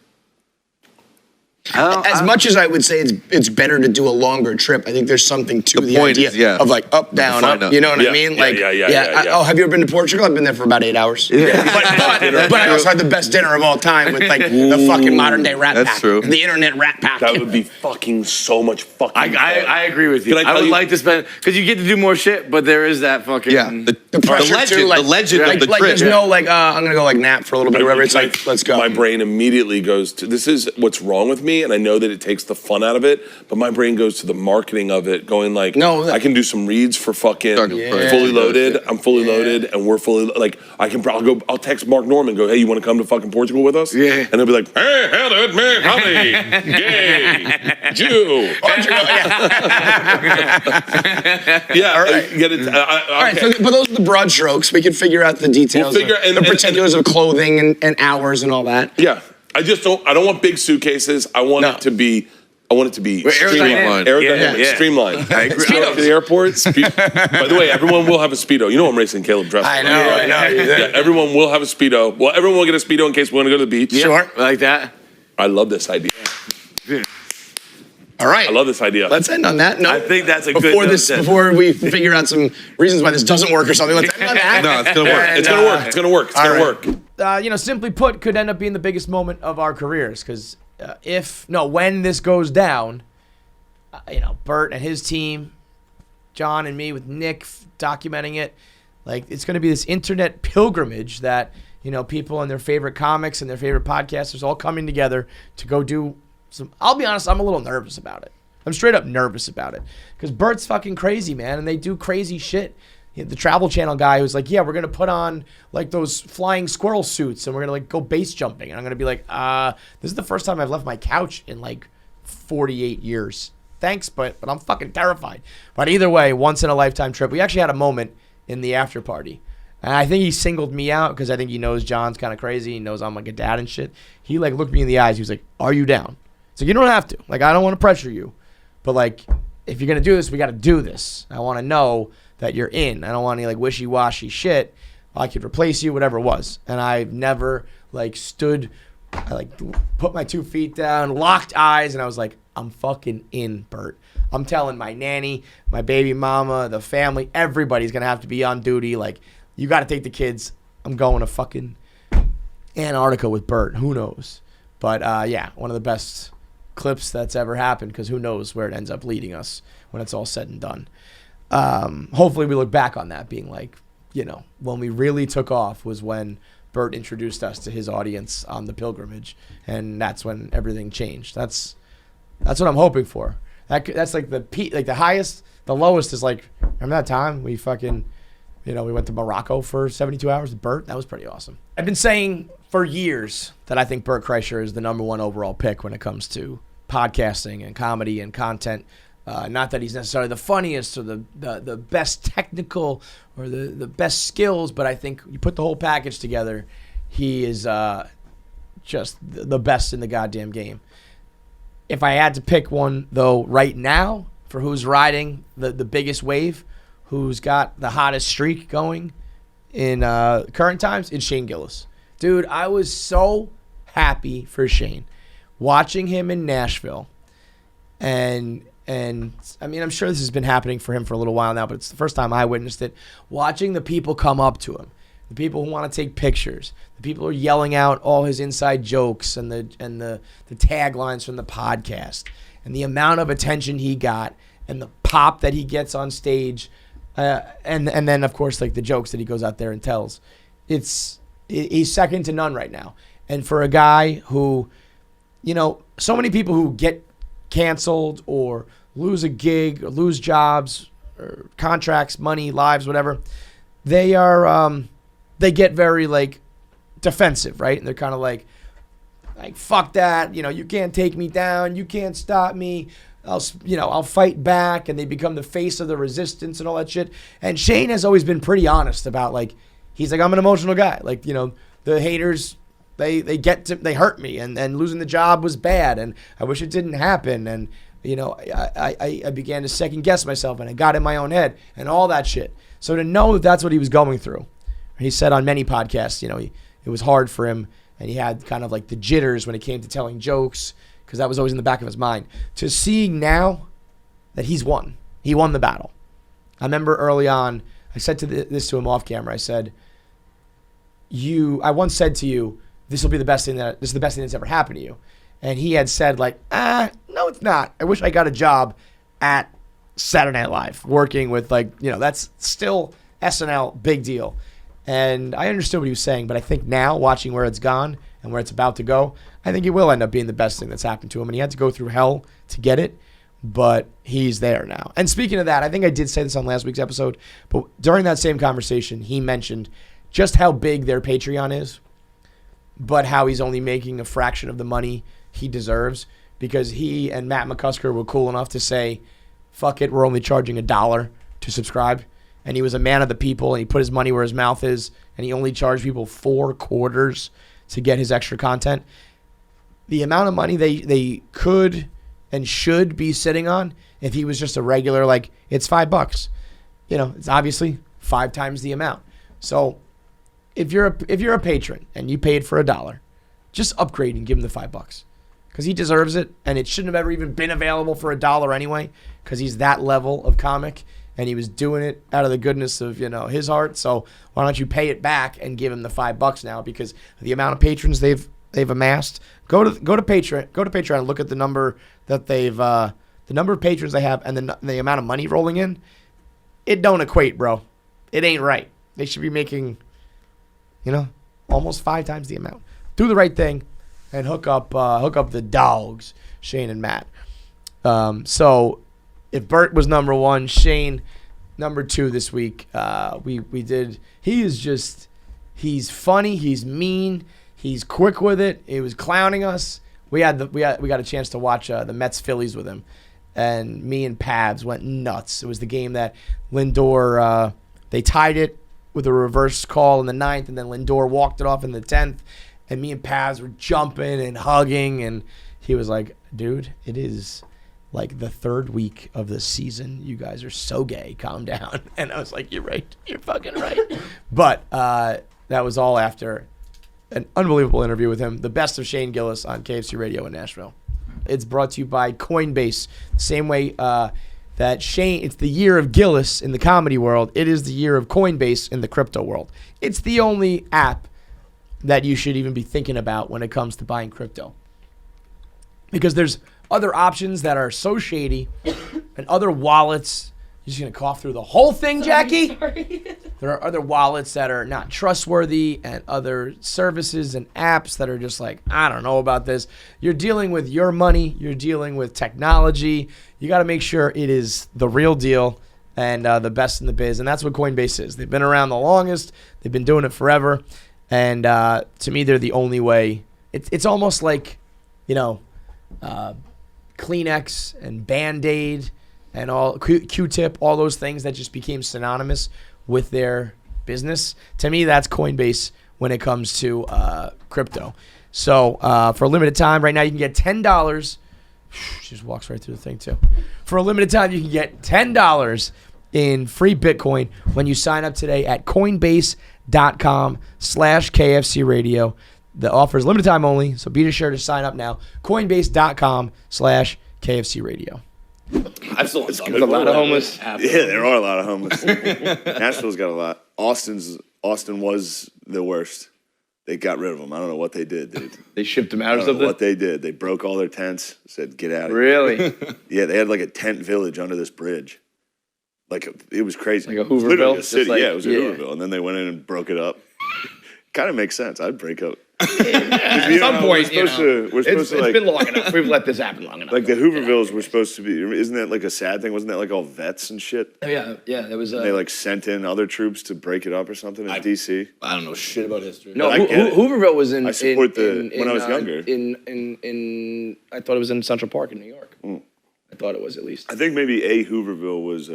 As much as I would say it's better to do a longer trip, I think there's something to The the point idea is, yeah. of like up, down, find up. out. You know what Yeah, I mean? yeah, Like, yeah. Oh, have you ever been to Portugal? I've been there for about 8 hours. But I also had the best dinner of all time with like the fucking modern day Rat That's Pack, true. the internet Rat Pack. That would be fucking so much fucking. I agree with you. Can I I tell would you- like to spend because you get to do more shit, but there is that fucking Yeah. The pressure legend, too, like, the legend like, of the like trip. there's no like I'm gonna go like nap for a little bit or whatever. It's like let's go. My brain immediately goes to this is what's wrong with me, and I know that it takes the fun out of it, but my brain goes to the marketing of it, going like, No, I can do some reads for fucking Yeah. fully loaded. I'm fully loaded, and we're fully like I can probably go. I'll text Mark Norman, go, hey, you want to come to fucking Portugal with us? Yeah. and he'll be like, hey, hello, man, howdy, gay, Jew. Portugal, yeah. Yeah, All right. Get it. All right, so, but those are the broad strokes. We can figure out the details, We'll figure- of, and- the and- particulars of clothing and hours and all that. Yeah, I don't want big suitcases. I want it to be. I want it to be aerodynamic. aerodynamic, Yeah. streamlined. I agree. Speedo to the airport. By the way, everyone will have a Speedo. You know I'm racing Caleb Dressler. I know. Yeah, everyone will have a Speedo. Well, everyone will get a Speedo in case we want to go to the beach. Sure. like that. I love this idea. All right. I love this idea. Let's end on that note. I think that's a good before note this. to- Before we figure out some reasons why this doesn't work or something. Let's end on that. No, it's gonna work. And, It's gonna work. It's gonna work. It's all gonna right. work. Simply put, could end up being the biggest moment of our careers because when this goes down, Bert and his team, John and me with Nick documenting it, like it's going to be this internet pilgrimage that people and their favorite comics and their favorite podcasters all coming together to go do some. I'll be honest, I'm a little nervous about it. I'm straight up nervous about it because Bert's fucking crazy, man, and they do crazy shit. The Travel Channel guy who's like, yeah, we're going to put on like those flying squirrel suits and we're going to like go base jumping. And I'm going to be like, this is the first time I've left my couch in like 48 years. Thanks, but I'm fucking terrified. But either way, once in a lifetime trip. We actually had a moment in the after party. And I think he singled me out because I think he knows John's kind of crazy. He knows I'm like a dad and shit. He like looked me in the eyes. He was like, "Are you down?" So you don't have to. Like, I don't want to pressure you, but like, if you're gonna do this, we got to do this. I want to know that you're in. I don't want any like wishy-washy shit. I could replace you, whatever it was. And I've never like stood, I like put my 2 feet down, locked eyes, and I was like, I'm fucking in, Bert. I'm telling my nanny, my baby mama, the family, everybody's gonna have to be on duty. Like, you got to take the kids. I'm going to fucking Antarctica with Bert. Who knows? But yeah, one of the best clips that's ever happened, because who knows where it ends up leading us when it's all said and done. Hopefully we look back on that being like, you know, when we really took off was when Bert introduced us to his audience on the pilgrimage, and that's when everything changed. That's what I'm hoping for. That's like the peak, like the highest. The lowest is like, remember that time we fucking, you know, we went to Morocco for 72 hours with Bert? That was pretty awesome. I've been saying for years that I think Bert Kreischer is the #1 overall pick when it comes to podcasting and comedy and content. Not that he's necessarily the funniest or the best technical or the best skills, but I think you put the whole package together, he is just the best in the goddamn game. If I had to pick one, though, right now, for who's riding the biggest wave, who's got the hottest streak going in current times, it's Shane Gillis. Dude, I was so happy for Shane. Watching him in Nashville, and I mean, I'm sure this has been happening for him for a little while now, but it's the first time I witnessed it. Watching the people come up to him, the people who want to take pictures, the people who are yelling out all his inside jokes and the taglines from the podcast, and the amount of attention he got, and the pop that he gets on stage, and then of course like the jokes that he goes out there and tells. He's second to none right now. And for a guy who, you know, so many people who get canceled or lose a gig or lose jobs or contracts, money, lives, whatever, they get very like defensive, right? And they're kind of like fuck that, you know, you can't take me down, you can't stop me, I'll fight back, and they become the face of the resistance and all that shit. And Shane has always been pretty honest about like, he's like, I'm an emotional guy, like, you know, the haters, they hurt me, and losing the job was bad, and I wish it didn't happen, and you know, I began to second guess myself, and I got in my own head and all that shit. So to know that that's what he was going through, he said on many podcasts, you know, it was hard for him, and he had kind of like the jitters when it came to telling jokes, because that was always in the back of his mind. To seeing now that he won the battle. I remember early on, I said this to him off camera. I said, I once said to you, this is the best thing that's ever happened to you. And he had said like, no, it's not. I wish I got a job at Saturday Night Live working with like, you know, that's still SNL, big deal. And I understood what he was saying, but I think now watching where it's gone and where it's about to go, I think it will end up being the best thing that's happened to him. And he had to go through hell to get it, but he's there now. And speaking of that, I think I did say this on last week's episode, but during that same conversation, he mentioned just how big their Patreon is, but how he's only making a fraction of the money he deserves, because he and Matt McCusker were cool enough to say, fuck it, we're only charging $1 to subscribe. And he was a man of the people, and he put his money where his mouth is, and he only charged people $4 to get his extra content. The amount of money they could and should be sitting on, if he was just a regular, like, it's $5. You know, it's obviously 5 times the amount. So if you're a patron and you paid for $1, just upgrade and give him the $5, because he deserves it, and it shouldn't have ever even been available for $1 anyway, because he's that level of comic, and he was doing it out of the goodness of, you know, his heart. So why don't you pay it back and give him the $5 now, because the amount of patrons they've amassed. Go to Patreon and look at the number that the number of patrons they have, and the amount of money rolling in. It don't equate, bro. It ain't right. They should be making, you know, almost 5 times the amount. Do the right thing and hook up the dogs, Shane and Matt. So if Bert was #1, Shane #2 this week. We did. He's funny. He's mean. He's quick with it. He was clowning us. We got a chance to watch the Mets Phillies with him, and me and Pabs went nuts. It was the game that Lindor they tied it with a reverse call in the 9th, and then Lindor walked it off in the 10th, and me and Paz were jumping and hugging, and he was like, dude, it is like the 3rd week of the season. You guys are so gay. Calm down. And I was like, you're right. You're fucking right. But that was all after an unbelievable interview with him. The best of Shane Gillis on KFC Radio in Nashville. It's brought to you by Coinbase. The same way that Shane, it's the year of Gillis in the comedy world. It is the year of Coinbase in the crypto world. It's the only app that you should even be thinking about when it comes to buying crypto. Because there's other options that are so shady and other wallets. You're just going to cough through the whole thing, Jackie? Sorry. There are other wallets that are not trustworthy and other services and apps that are just like, I don't know about this. You're dealing with your money. You're dealing with technology. You got to make sure it is the real deal and the best in the biz. And that's what Coinbase is. They've been around the longest. They've been doing it forever. And to me, they're the only way. It's almost like, Kleenex and Band-Aid and all Q-Tip, all those things that just became synonymous with their business. To me, that's Coinbase when it comes to crypto. So for a limited time, right now you can get $10. She just walks right through the thing too. For a limited time, you can get $10 in free Bitcoin when you sign up today at Coinbase.com/KFC Radio. The offer is limited time only, so be sure to sign up now. Coinbase.com/KFC Radio. I still there's a lot of homeless. Yeah, there are a lot of homeless. Nashville's got a lot. Austin was the worst. They got rid of them. I don't know what they did, dude. They shipped them I out or don't know something? what they did. They broke all their tents, said, get out of here. Really? Yeah, they had like a tent village under this bridge. It was crazy. Like a It was literally Hooverville? a city. Just like- yeah, it was a yeah. Hooverville. And then they went in and broke it up. Kind of makes sense. I'd break up. At some point, we're supposed to it's been long enough. We've let this happen long enough. like the Hoovervilles were supposed to be. Isn't that like a sad thing? Wasn't that like all vets and shit? yeah, there was. They like sent in other troops to break it up or something in DC. I don't know shit about history. No, I get it. Hooverville was in. I support when I was younger. In I thought it was in Central Park in New York. I thought it was at least I think maybe a Hooverville was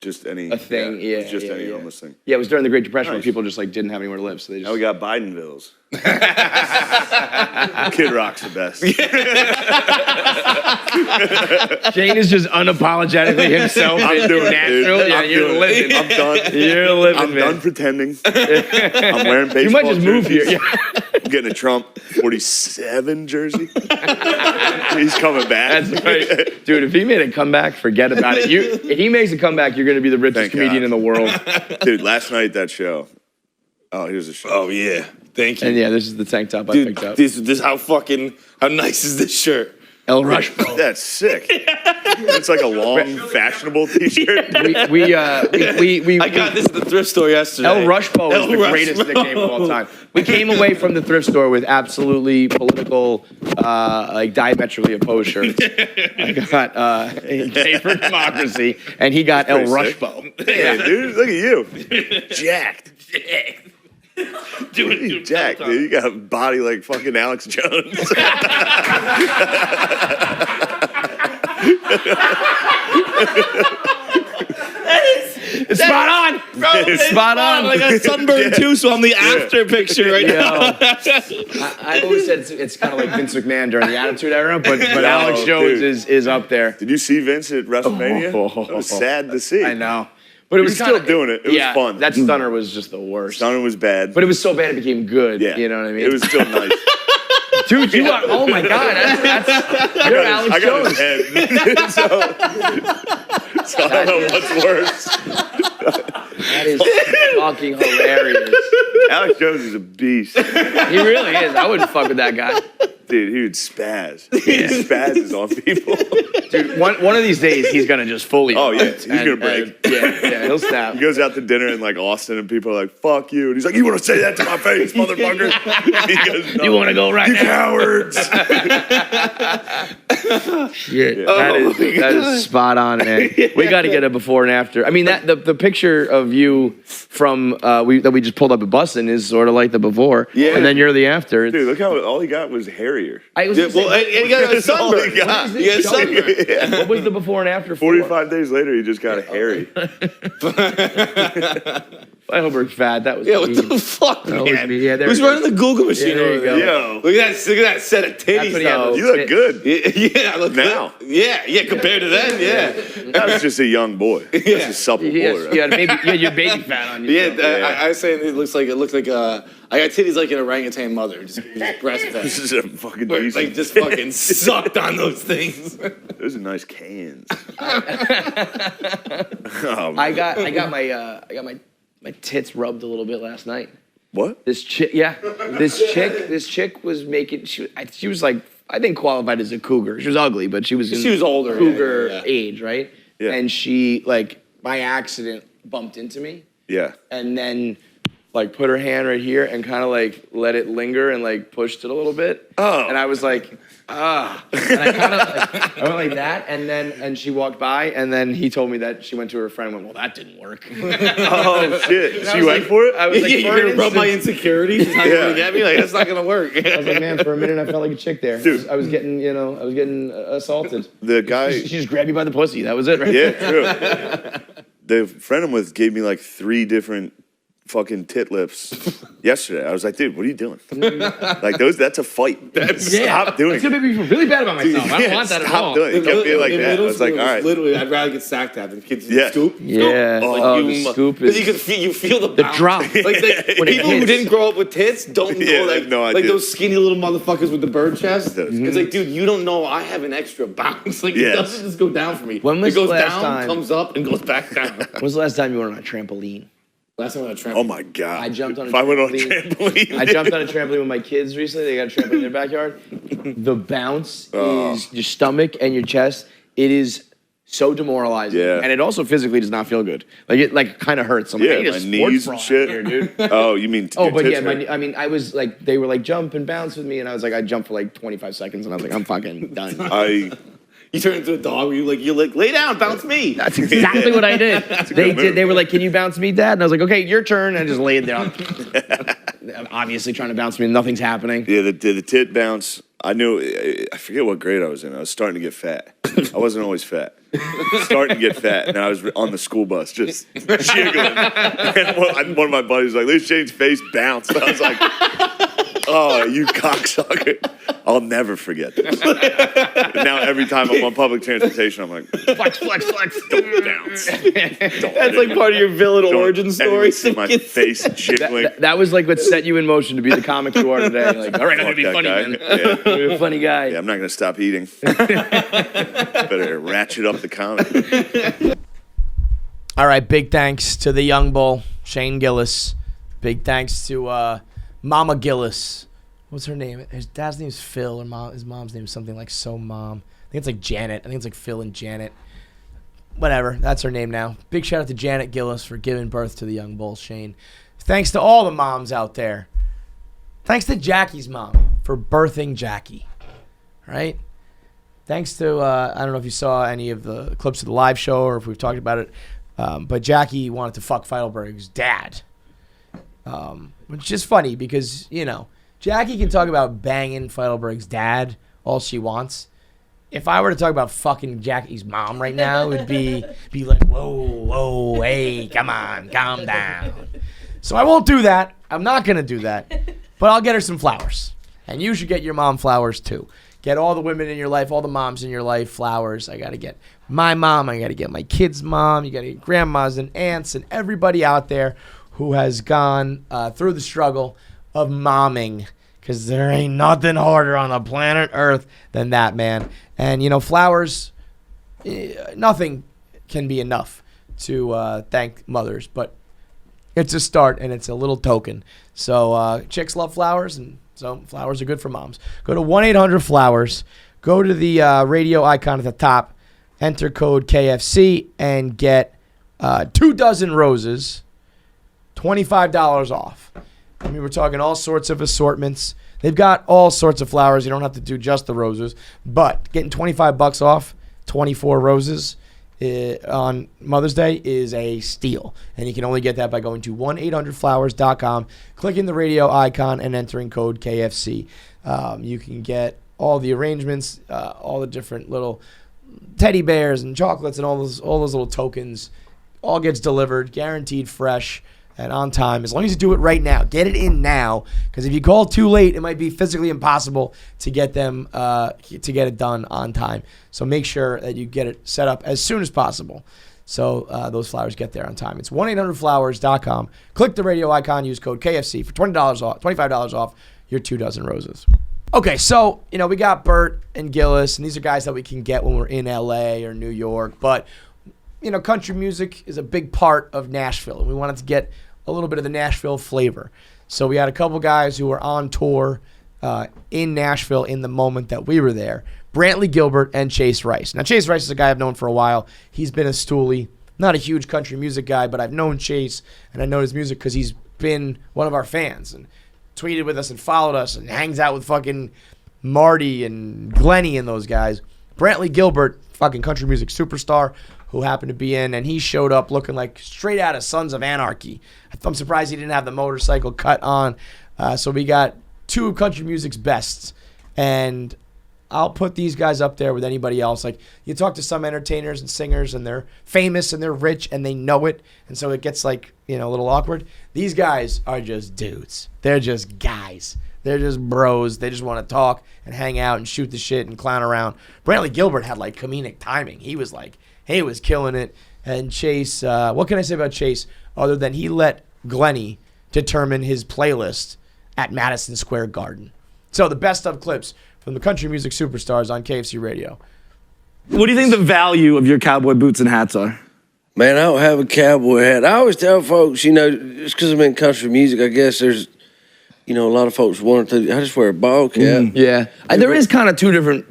just any a thing. Yeah, it was just yeah, any yeah. homeless thing. Yeah, it was during the Great Depression when Nice. people just like didn't have anywhere to live, so they just. Now we got Bidenvilles. Kid Rock's the best. Jane is just unapologetically himself I'm in doing it, Nashville. dude. Yeah, I'm you're doing living. it. I'm done. You're living, I'm man. done pretending. I'm wearing baseball You might just move here. jerseys. Yeah. I'm getting a Trump 47 jersey. He's coming back. That's right. Dude, if he made a comeback, forget about it. If he makes a comeback, you're going to be the richest Thank comedian God. in the world. Dude, last night that show. Oh, here's a show. Oh yeah, thank you. And yeah, this is the tank top I Dude, picked up. this how nice is this shirt? El Rush. That's sick. It's like a long, fashionable T-shirt. We I got this at the thrift store yesterday. El Rushbo is El the greatest Rushbo. nickname of all time. We came away from the thrift store with absolutely political, like diametrically opposed shirts. I got Gay for Democracy, and he got El Pretty sick. Rushbo. Hey, dude, look at you. Jacked. Dude, Jacked, dude. You got a body like fucking Alex Jones. It's spot on. Bro, it's Spot on. I got sunburned too, so I'm the after picture right now. I always said it's kind of like Vince McMahon during the Attitude Era, but No, Alex Jones dude. is up there. Did you see Vince at WrestleMania? Oh. It was sad to see. I know. But it was He's still kinda- doing it. It was fun. That stunner was just the worst. Stunner was bad. But it was so bad it became good. yeah, You know what I mean? It was still nice. Dude, you are. Oh my God, that's you're Alex I got Jones. his head. so I don't know what's worse. That is fucking hilarious. Alex Jones is a beast. He really is. I wouldn't fuck with that guy. Dude, he would spaz. He spazzes on people. Dude, one of these days he's gonna just fully. Oh, yeah. erupt He's gonna break. Yeah, he'll snap. He goes out to dinner in like Austin and people are like, fuck you. And he's like, you want to say that to my face, motherfucker? He goes, no. You want to go right You now? cowards. Shit, that is spot on, man. We got to get a before and after. I mean, that the picture of you from that we just pulled up at Bustin is sort of like the before, Yeah. and then you're the after. Dude, look how all he got was hairier. I was Yeah, gonna say, well, and he got a That's all sunburn. he got. He got a sunburn. Yeah. what was the before and after? 45 days later, he just got hairy. Heidelberg's fat. That was Yeah, what mean. the fuck, That was man? me. Yeah, there Who's it is. running the Google machine Yeah, there over you there? go. Look at that set of titties, what he had, though. those You look good. Yeah, I look Now. good. Yeah, compared to then, yeah. That was just a young boy. That's a supple boy. Yes, Right? you had your baby fat on you. Yeah, I was saying it looks like I got titties like an orangutan mother, just breastfed. This is a fucking But, decent. like just fucking sucked on those things. Those are nice cans. I got my tits rubbed a little bit last night. What? This chick was making. She was like, I think qualified as a cougar. She was ugly, but she was older, cougar yeah. age, right? Yeah. And she like by accident bumped into me, Yeah. and then like put her hand right here and kind of like let it linger and like pushed it a little bit. Oh. And I was like, ah. And I kind of like, I went like that, and she walked by, and then he told me that she went to her friend and went, well, that didn't work. Oh shit! And I She was went like- for it. I was like, You're for an gonna rub my instant- insecurities? Is how you're gonna get me? Like, that's not gonna work. I was like, man, for a minute I felt like a chick there. Dude. I was getting assaulted. The guy. She just grabbed you by the pussy. That was it, right? Yeah, true. The friend I'm with gave me like 3 different fucking tit lips yesterday. I was like, dude, what are you doing? Like that's a fight. Stop doing It's gonna it. make me feel really bad about myself. I don't Yeah, want that at stop all. doing it. It kept being like In that. I middle was like, school, all it was right. literally, I'd rather get sack tapped than kids Yeah. scoop. Yeah. Like, The scoop because is you feel the bounce. drop. Like When it people who hits. didn't grow up with tits don't know Yeah, they like, have no like idea. those skinny little motherfuckers with the bird chest. Those- It's like, dude, you don't know I have an extra bounce. Like it Yes. doesn't just go down for me. When was it goes the last down, time- comes up, and goes back down. When was the last time you went on a trampoline? Last time I tried. Oh my god! I jumped on a If I went on a trampoline. trampoline, I jumped on a trampoline with my kids recently. They got a trampoline in their backyard. The bounce is your stomach and your chest. It is so demoralizing. Yeah. And it also physically does not feel good. Like it kind of hurts. I'm Yeah, like, I need a my sports knees bra and shit. here, dude. Oh, you mean? Oh, your but tits yeah, hurt. I mean, I was like, they were like, jump and bounce with me, and I was like, I jumped for like 25 seconds, and I was like, I'm fucking done. You turn into a dog. You're like, lay down, bounce me. That's exactly what I did. They good did. move. They were like, "Can you bounce me, Dad?" And I was like, "Okay, your turn." And I just laid down. Obviously trying to bounce me, and nothing's happening. Yeah, the tit bounce. I knew. I forget what grade I was in. I was starting to get fat. I wasn't always fat. Starting to get fat, and I was on the school bus just jiggling. And one of my buddies was like, "Let's change face bounce." And I was like, "Oh, you cocksucker!" I'll never forget this. And now every time I'm on public transportation, I'm like, Flex, flex, flex. "Don't bounce." That's like part of your villain origin story. See my face jiggling. That was like what set you in motion to be the comic you are today. Like, all right, I'm gonna be Fuck funny, that man. guy. Yeah. I'm gonna be a funny guy. Yeah, I'm not gonna stop eating. Better ratchet up the comedy. All right, big thanks to the young bull, Shane Gillis. Big thanks to Mama Gillis. What's her name? His dad's name is Phil, or his mom's name is something like So Mom. I think it's like Janet. I think it's like Phil and Janet. Whatever, that's her name now. Big shout out to Janet Gillis for giving birth to the young bull, Shane. Thanks to all the moms out there. Thanks to Jackie's mom for birthing Jackie. Right? Thanks to, I don't know if you saw any of the clips of the live show or if we've talked about it, but Jackie wanted to fuck Feidelberg's dad. Which is funny because, you know, Jackie can talk about banging Feidelberg's dad all she wants. If I were to talk about fucking Jackie's mom right now, it would be like, whoa, hey, come on, calm down. So I won't do that. I'm not going to do that. But I'll get her some flowers. And you should get your mom flowers too. Get all the women in your life, all the moms in your life, flowers. I got to get my mom. I got to get my kid's mom. You got to get grandmas and aunts and everybody out there who has gone through the struggle of momming, because there ain't nothing harder on the planet Earth than that, man. And, you know, flowers, nothing can be enough to thank mothers, but it's a start and it's a little token. So chicks love flowers, and so flowers are good for moms. Go to 1-800-FLOWERS. Go to the radio icon at the top, enter code KFC, and get 2 dozen roses, $25 off. I mean, we're talking all sorts of assortments. They've got all sorts of flowers. You don't have to do just the roses, but getting $25 off 24 roses on Mother's Day is a steal. And you can only get that by going to 1-800-FLOWERS.com, clicking the radio icon, and entering code KFC. You can get all the arrangements, all the different little teddy bears and chocolates and all those little tokens. All gets delivered, guaranteed fresh. and on time. As long as you do it right now, get it in now. Because if you call too late, it might be physically impossible to get them to get it done on time. So make sure that you get it set up as soon as possible. So those flowers get there on time. It's 1-800-Flowers.com. Click the radio icon. Use code KFC for $25 off your 2 dozen roses. Okay, so, we got Bert and Gillis, and these are guys that we can get when we're in L.A. or New York. But, country music is a big part of Nashville, and we wanted to get a little bit of the Nashville flavor. So we had a couple guys who were on tour in Nashville in the moment that we were there. Brantly Gilbert and Chase Rice. Now, Chase Rice is a guy I've known for a while. He's been a stoolie. Not a huge country music guy, but I've known Chase, and I know his music because he's been one of our fans and tweeted with us and followed us and hangs out with fucking Marty and Glenny and those guys. Brantly Gilbert, fucking country music superstar who happened to be in, and he showed up looking like straight out of Sons of Anarchy. I'm surprised he didn't have the motorcycle cut on. So we got 2 of country music's bests, and I'll put these guys up there with anybody else. Like, you talk to some entertainers and singers, and they're famous and they're rich and they know it, and so it gets a little awkward. These guys are just dudes. They're just guys. They're just bros. They just want to talk and hang out and shoot the shit and clown around. Brantly Gilbert had comedic timing. He was killing it. And Chase, what can I say about Chase other than he let Glenny determine his playlist at Madison Square Garden? So the best of clips from the country music superstars on KFC Radio. What do you think the value of your cowboy boots and hats are? Man, I don't have a cowboy hat. I always tell folks, just because I'm in country music, I guess there's, a lot of folks want to. I just wear a ball cap. Yeah. There is kind of 2 different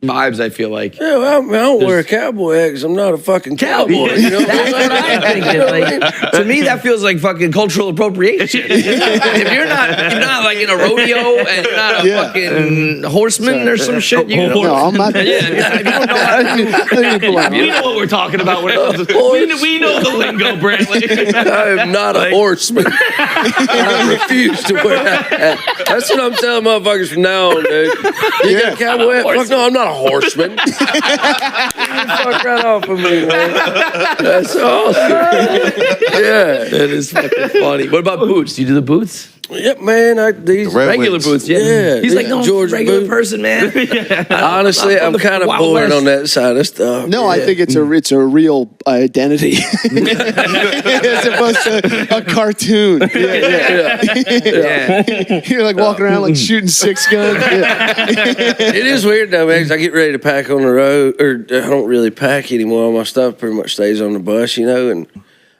vibes, I feel like. Yeah, I don't wear a cowboy hat because I'm not a fucking cowboy. That's what I'm thinking. To me, that feels like fucking cultural appropriation. If you're not like in a rodeo and you're not a fucking horseman or some shit, you know. No, I'm not. If you don't know how to, we know what we're talking about. We know the lingo, Brantley. I am not a horseman. I refuse to wear a hat. That's what I'm telling motherfuckers from now on, dude. You got a cowboy hat? Fuck no, I'm not a horseman. Fuck right off of me, man. That's awesome. Yeah. That is fucking funny. What about boots? Do you do the boots? Yep, man. These regular boots, yeah. He's like, no, George regular boot. person, man. Honestly, I'm kind of bored on that side of stuff. No, I think it's a real identity as opposed to a cartoon. Yeah. You're walking around shooting 6 guns. Yeah. It is weird though, man, 'cause I get ready to pack on the road, or I don't really pack anymore. All my stuff pretty much stays on the bus, and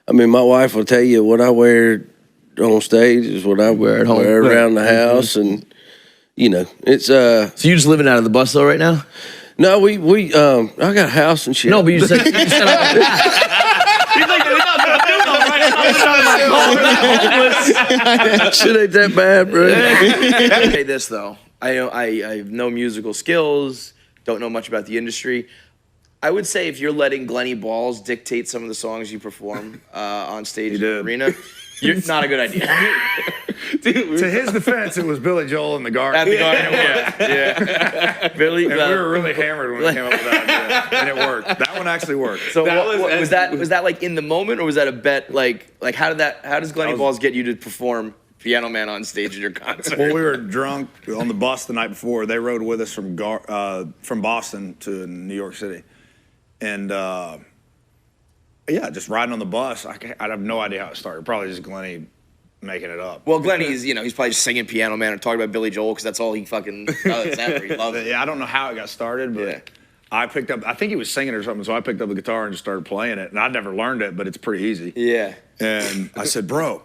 I mean, my wife will tell you what I wear on stage is what I wear at home, around the house, and it's So you're just living out of the bus though right now? No, we I got a house and shit. No, but you said. He's like, shit ain't that bad, bro. Say this though, I have no musical skills, don't know much about the industry. I would say if you're letting Glenny Balls dictate some of the songs you perform on stage in the arena, you're not a good idea. Dude, to his defense, it was Billy Joel in the Garden. At the Garden, yeah. Billy, and we were really hammered when we came up with that idea, and it worked. That one actually worked. So was that like in the moment, or was that a bet? Like how does Glenny Balls get you to perform Piano Man on stage at your concert? Well, we were drunk on the bus the night before. They rode with us from Boston to New York City, and just riding on the bus. I have no idea how it started. Probably just Glenny making it up. Well, Glenny's, he's probably just singing Piano Man or talking about Billy Joel because that's all he fucking does ever. He loves it. Yeah, I don't know how it got started, but I picked up, I think he was singing or something, so I picked up the guitar and just started playing it. And I'd never learned it, but it's pretty easy. Yeah. And I said, bro,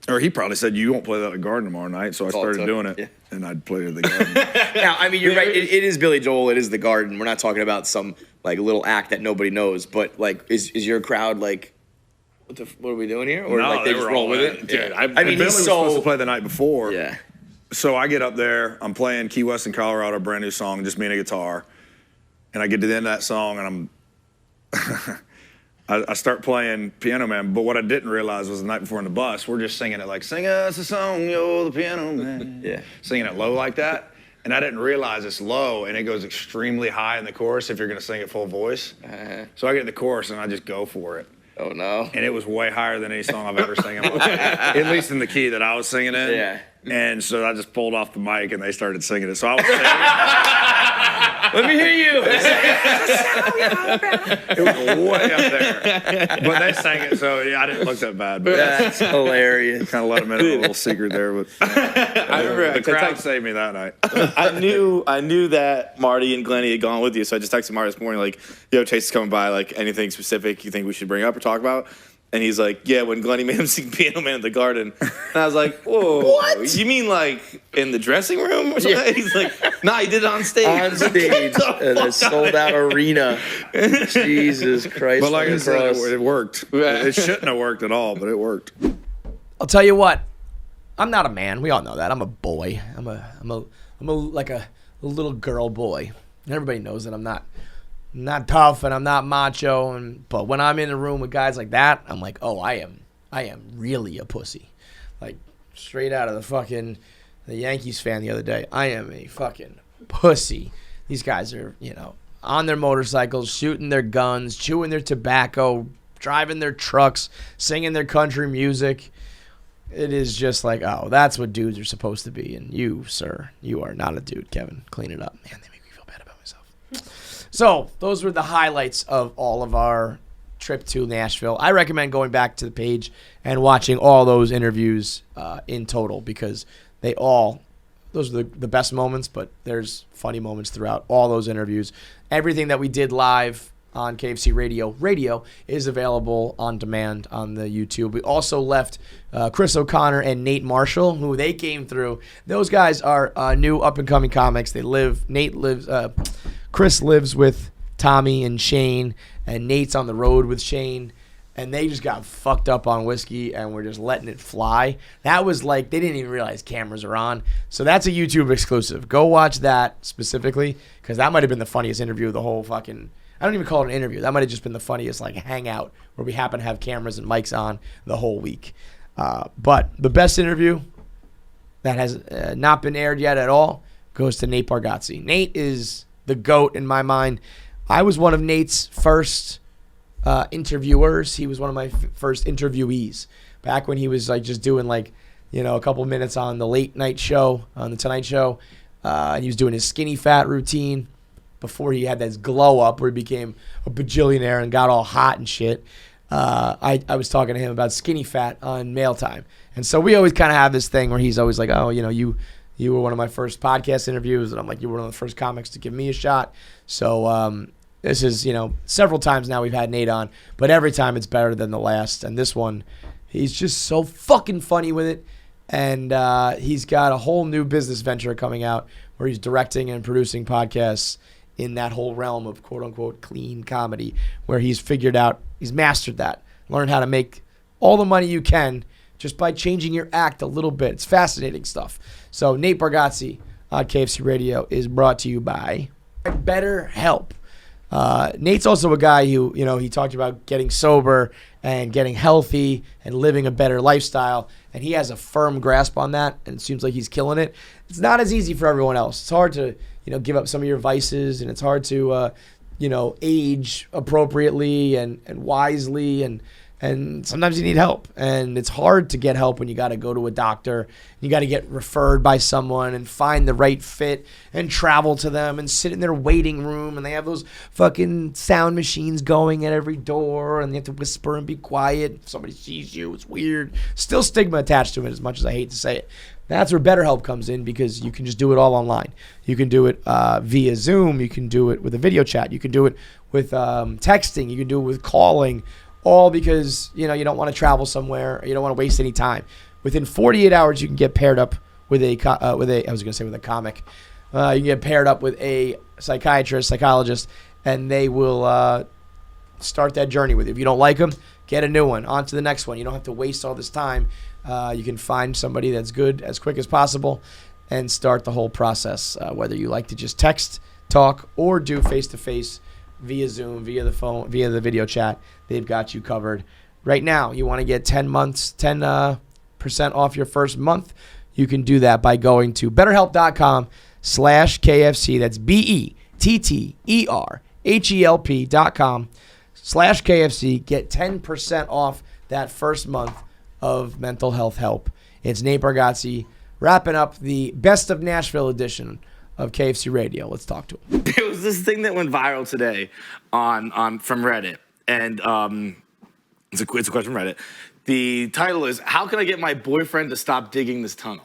or he probably said, you won't play that at the Garden tomorrow night. So I started doing it, and I'd play it at the Garden. Now, I mean, you're right. It is Billy Joel. It is the Garden. We're not talking about some little act that nobody knows. But is your crowd like, what are we doing here? Or no, they just roll with it? Dude, I mean, Billy was supposed to play the night before. Yeah. So I get up there. I'm playing Key West in Colorado, a brand new song, just me and a guitar. And I get to the end of that song, and I start playing Piano Man. But what I didn't realize was the night before in the bus, we're just singing it like, sing us a song, yo, the Piano Man. Yeah. Singing it low like that. And I didn't realize it's low, and it goes extremely high in the chorus if you're going to sing it full voice. So I get in the chorus, and I just go for it. Oh no! And it was way higher than any song I've ever sang in my life, at least in the key that I was singing in. Yeah. And so I just pulled off the mic and they started singing it. So I was singing. Let me hear you. It was way up there. But they sang it, so yeah, I didn't look that bad. But That's hilarious. Kind of let them in on a little secret there. But I remember the crowd saved me that night. I knew that Marty and Glennie had gone with you, so I just texted Marty this morning like, "Yo, Chase is coming by. Like, anything specific you think we should bring up or talk about?" And he's like, "Yeah, when Glennie made him sing Piano Man at the Garden." And I was like, "Whoa, what? You mean like in the dressing room or something?" Yeah. He's like, "Nah, he did it on stage." On stage in a sold-out arena. Jesus Christ! But like I said, it worked. It shouldn't have worked at all, but it worked. I'll tell you what. I'm not a man. We all know that. I'm a boy. I'm a little girl boy. And everybody knows that I'm not tough and I'm not macho. But when I'm in a room with guys like that, I'm like, oh, I am really a pussy. Like straight out of the Yankees fan the other day. I am a fucking pussy. These guys are, on their motorcycles, shooting their guns, chewing their tobacco, driving their trucks, singing their country music. It is just like, oh, that's what dudes are supposed to be. And you, sir, you are not a dude, Kevin. Clean it up. Man, they make me feel bad about myself. So those were the highlights of all of our trip to Nashville. I recommend going back to the page and watching all those interviews in total because those are the best moments, but there's funny moments throughout all those interviews. Everything that we did live on KFC Radio is available on demand on the YouTube. We also left Chris O'Connor and Nate Marshall, who they came through. Those guys are new up-and-coming comics. Chris lives with Tommy and Shane, and Nate's on the road with Shane, and they just got fucked up on whiskey and were just letting it fly. That was like, they didn't even realize cameras are on. So that's a YouTube exclusive. Go watch that specifically, because that might have been the funniest interview of the whole fucking, I don't even call it an interview. That might have just been the funniest like hangout where we happen to have cameras and mics on the whole week. But the best interview that has not been aired yet at all goes to Nate Bargatze. Nate is the GOAT in my mind. I was one of Nate's first interviewers. He was one of my first interviewees back when he was like just doing like, a couple minutes on the late night show, on the Tonight Show. And he was doing his skinny fat routine before he had this glow up where he became a bajillionaire and got all hot and shit. I was talking to him about skinny fat on Mail Time. And so we always kind of have this thing where he's always like, oh, you were one of my first podcast interviews. And I'm like, you were one of the first comics to give me a shot. So this is, several times now we've had Nate on, but every time it's better than the last. And this one, he's just so fucking funny with it. And he's got a whole new business venture coming out where he's directing and producing podcasts in that whole realm of quote-unquote clean comedy, where he's mastered that, learned how to make all the money you can just by changing your act a little bit. It's fascinating stuff. So Nate Bargatze on KFC Radio is brought to you by Betterhelp. Nate's also a guy who, he talked about getting sober and getting healthy and living a better lifestyle, and he has a firm grasp on that, and it seems like he's killing it. It's not as easy for everyone else. It's hard to, give up some of your vices, and it's hard to, age appropriately and wisely, and sometimes you need help. And it's hard to get help when you got to go to a doctor. You got to get referred by someone and find the right fit and travel to them and sit in their waiting room. And they have those fucking sound machines going at every door, and you have to whisper and be quiet. If somebody sees you, it's weird. Still stigma attached to it, as much as I hate to say it. That's where BetterHelp comes in, because you can just do it all online. You can do it via Zoom. You can do it with a video chat. You can do it with texting. You can do it with calling. All because, you don't want to travel somewhere, or you don't want to waste any time. Within 48 hours, you can get paired up with a comic. You can get paired up with a psychiatrist, psychologist, and they will start that journey with you. If you don't like them, get a new one. On to the next one. You don't have to waste all this time. You can find somebody that's good as quick as possible and start the whole process, whether you like to just text, talk, or do face-to-face via Zoom, via the phone, via the video chat. They've got you covered. Right now, you want to get 10% off your first month. You can do that by going to betterhelp.com/KFC. That's BetterHelp.com. KFC. Get 10% off that first month of mental health help. It's Nate Bargatze wrapping up the Best of Nashville edition of KFC Radio. Let's talk to him. There was this thing that went viral today on from Reddit, and it's a question from Reddit. The title is, "How can I get my boyfriend to stop digging this tunnel?"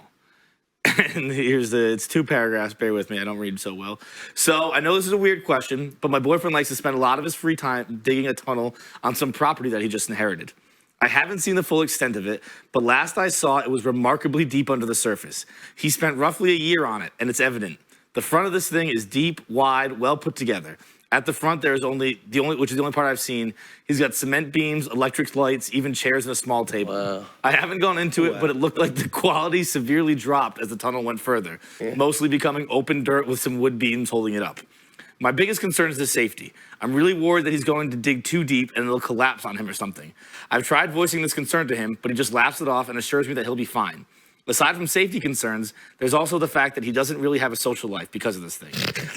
And it's 2 paragraphs. Bear with me, I don't read so well. So I know this is a weird question, but my boyfriend likes to spend a lot of his free time digging a tunnel on some property that he just inherited. I haven't seen the full extent of it, but last I saw, it was remarkably deep under the surface. He spent roughly a year on it, and it's evident. The front of this thing is deep, wide, well put together. At the front, there's which is the only part I've seen. He's got cement beams, electric lights, even chairs and a small table. Wow. I haven't gone into it, but it looked like the quality severely dropped as the tunnel went further, mostly becoming open dirt with some wood beams holding it up. My biggest concern is his safety. I'm really worried that he's going to dig too deep and it'll collapse on him or something. I've tried voicing this concern to him, but he just laughs it off and assures me that he'll be fine. Aside from safety concerns, there's also the fact that he doesn't really have a social life because of this thing.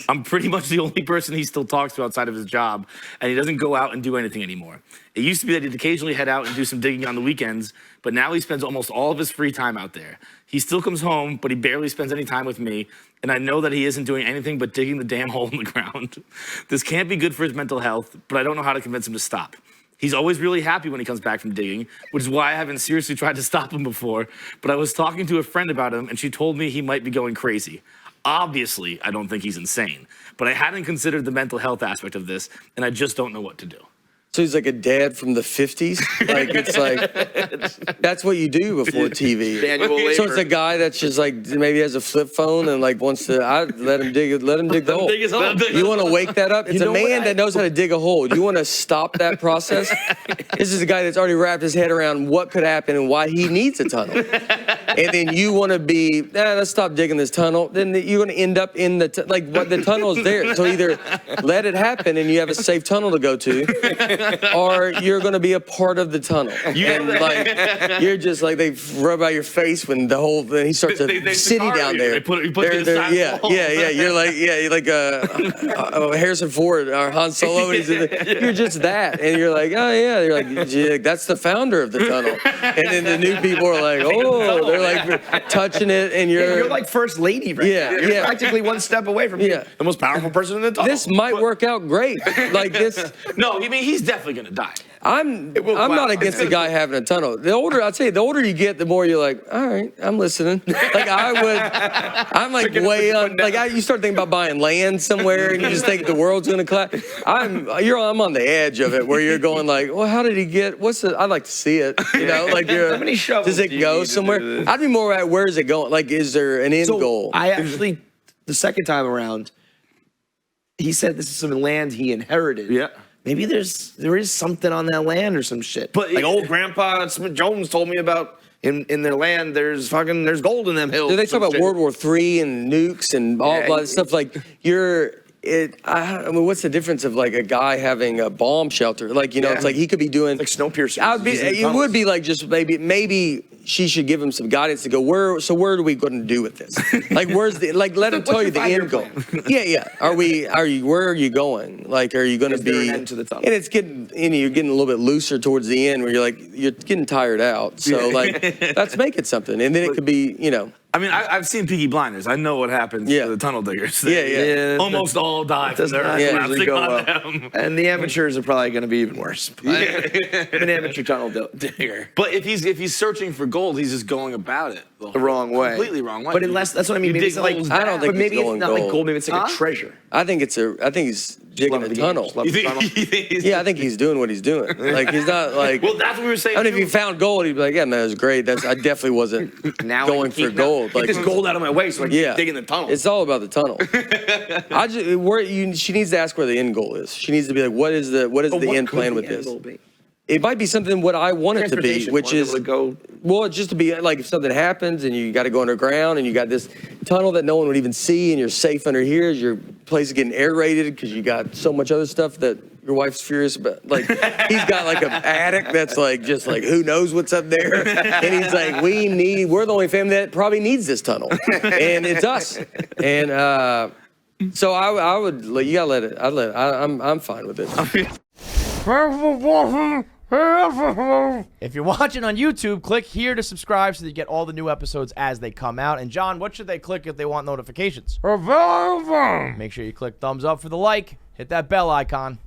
I'm pretty much the only person he still talks to outside of his job, and he doesn't go out and do anything anymore. It used to be that he'd occasionally head out and do some digging on the weekends, but now he spends almost all of his free time out there. He still comes home, but he barely spends any time with me, and I know that he isn't doing anything but digging the damn hole in the ground. This can't be good for his mental health, but I don't know how to convince him to stop. He's always really happy when he comes back from digging, which is why I haven't seriously tried to stop him before. But I was talking to a friend about him, and she told me he might be going crazy. Obviously, I don't think he's insane, but I hadn't considered the mental health aspect of this, and I just don't know what to do. So he's like a dad from the 50s. Like, it's like, that's what you do before TV. So it's a guy that's just like, maybe has a flip phone and like wants to, let him dig the hole. You want to wake that up? It's a man that knows how to dig a hole. You want to stop that process? This is a guy that's already wrapped his head around what could happen and why he needs a tunnel. And then you want to be, let's stop digging this tunnel. Then you're going to end up in the, the tunnel is there. So either let it happen and you have a safe tunnel to go to, or you're going to be a part of the tunnel. And like, you're just like, they rub out your face when the whole thing, he starts a city down there. They put you in the side wall. You're like Harrison Ford or Han Solo. And you're just that. And you're like, oh yeah. You're like, that's the founder of the tunnel. And then the new people are like, oh, they're like touching it. And you're like first lady right now. You're practically one step away from the most powerful person in the tunnel. This might work out great. Like this. No, I mean, he's definitely going to die. I'm not against the guy having a tunnel. The older you get, the more you're like, all right, I'm listening. Like I'm like way on. Like you start thinking about buying land somewhere, and you just think the world's gonna collapse. I'm on the edge of it, where you're going like, well, how did he get? I'd like to see it. You know, like how many shovels does it go somewhere? I'd be more at where is it going? Like, is there an end goal? I actually, the second time around, he said this is some land he inherited. Yeah. Maybe there is something on that land or some shit. But like old Grandpa Smith Jones told me about in their land. There's gold in them hills. Do they talk about World War III and nukes and all that stuff? Like I mean, what's the difference of like a guy having a bomb shelter? Like it's like he could be doing like Snowpiercer. It would be like just maybe she should give him some guidance to go where are we going to do with this? Like where's the let him tell you the end goal. Yeah. Where are you going? Like are you going to be an end to the tunnel? And it's getting you're getting a little bit looser towards the end where you're getting tired out. So like let's make it something. And then it could be, I mean, I've seen Peaky Blinders. I know what happens to the tunnel diggers. Yeah. Almost all die. Does not usually go well. And the amateurs are probably going to be even worse. An amateur tunnel digger. But if he's searching for gold, he's just going about it the wrong way. Completely wrong way. But unless that's what I mean. Maybe it's like I don't think maybe it's it's not like gold. Maybe it's like a treasure. I think he's digging a tunnel. Yeah, I think he's doing what he's doing. Like he's not like. Well, that's what we were saying. I mean, if he found gold, he'd be like, "Yeah, man, that was great. I definitely wasn't going for gold. Like, get this gold out of my way, so I can dig in the tunnel." It's all about the tunnel. She needs to ask where the end goal is. She needs to be like, "What is the end plan with this?" It might be something what I want it to be, which is just to be like if something happens and you got to go underground and you got this tunnel that no one would even see and you're safe under here. Your place is getting aerated because you got so much other stuff that your wife's furious about. Like he's got like an attic that's like just like who knows what's up there, and he's like we're the only family that probably needs this tunnel, and it's us, and so I would you gotta let it. I'm fine with it. If you're watching on YouTube, click here to subscribe so that you get all the new episodes as they come out. And John, what should they click if they want notifications? Make sure you click thumbs up for the like. Hit that bell icon.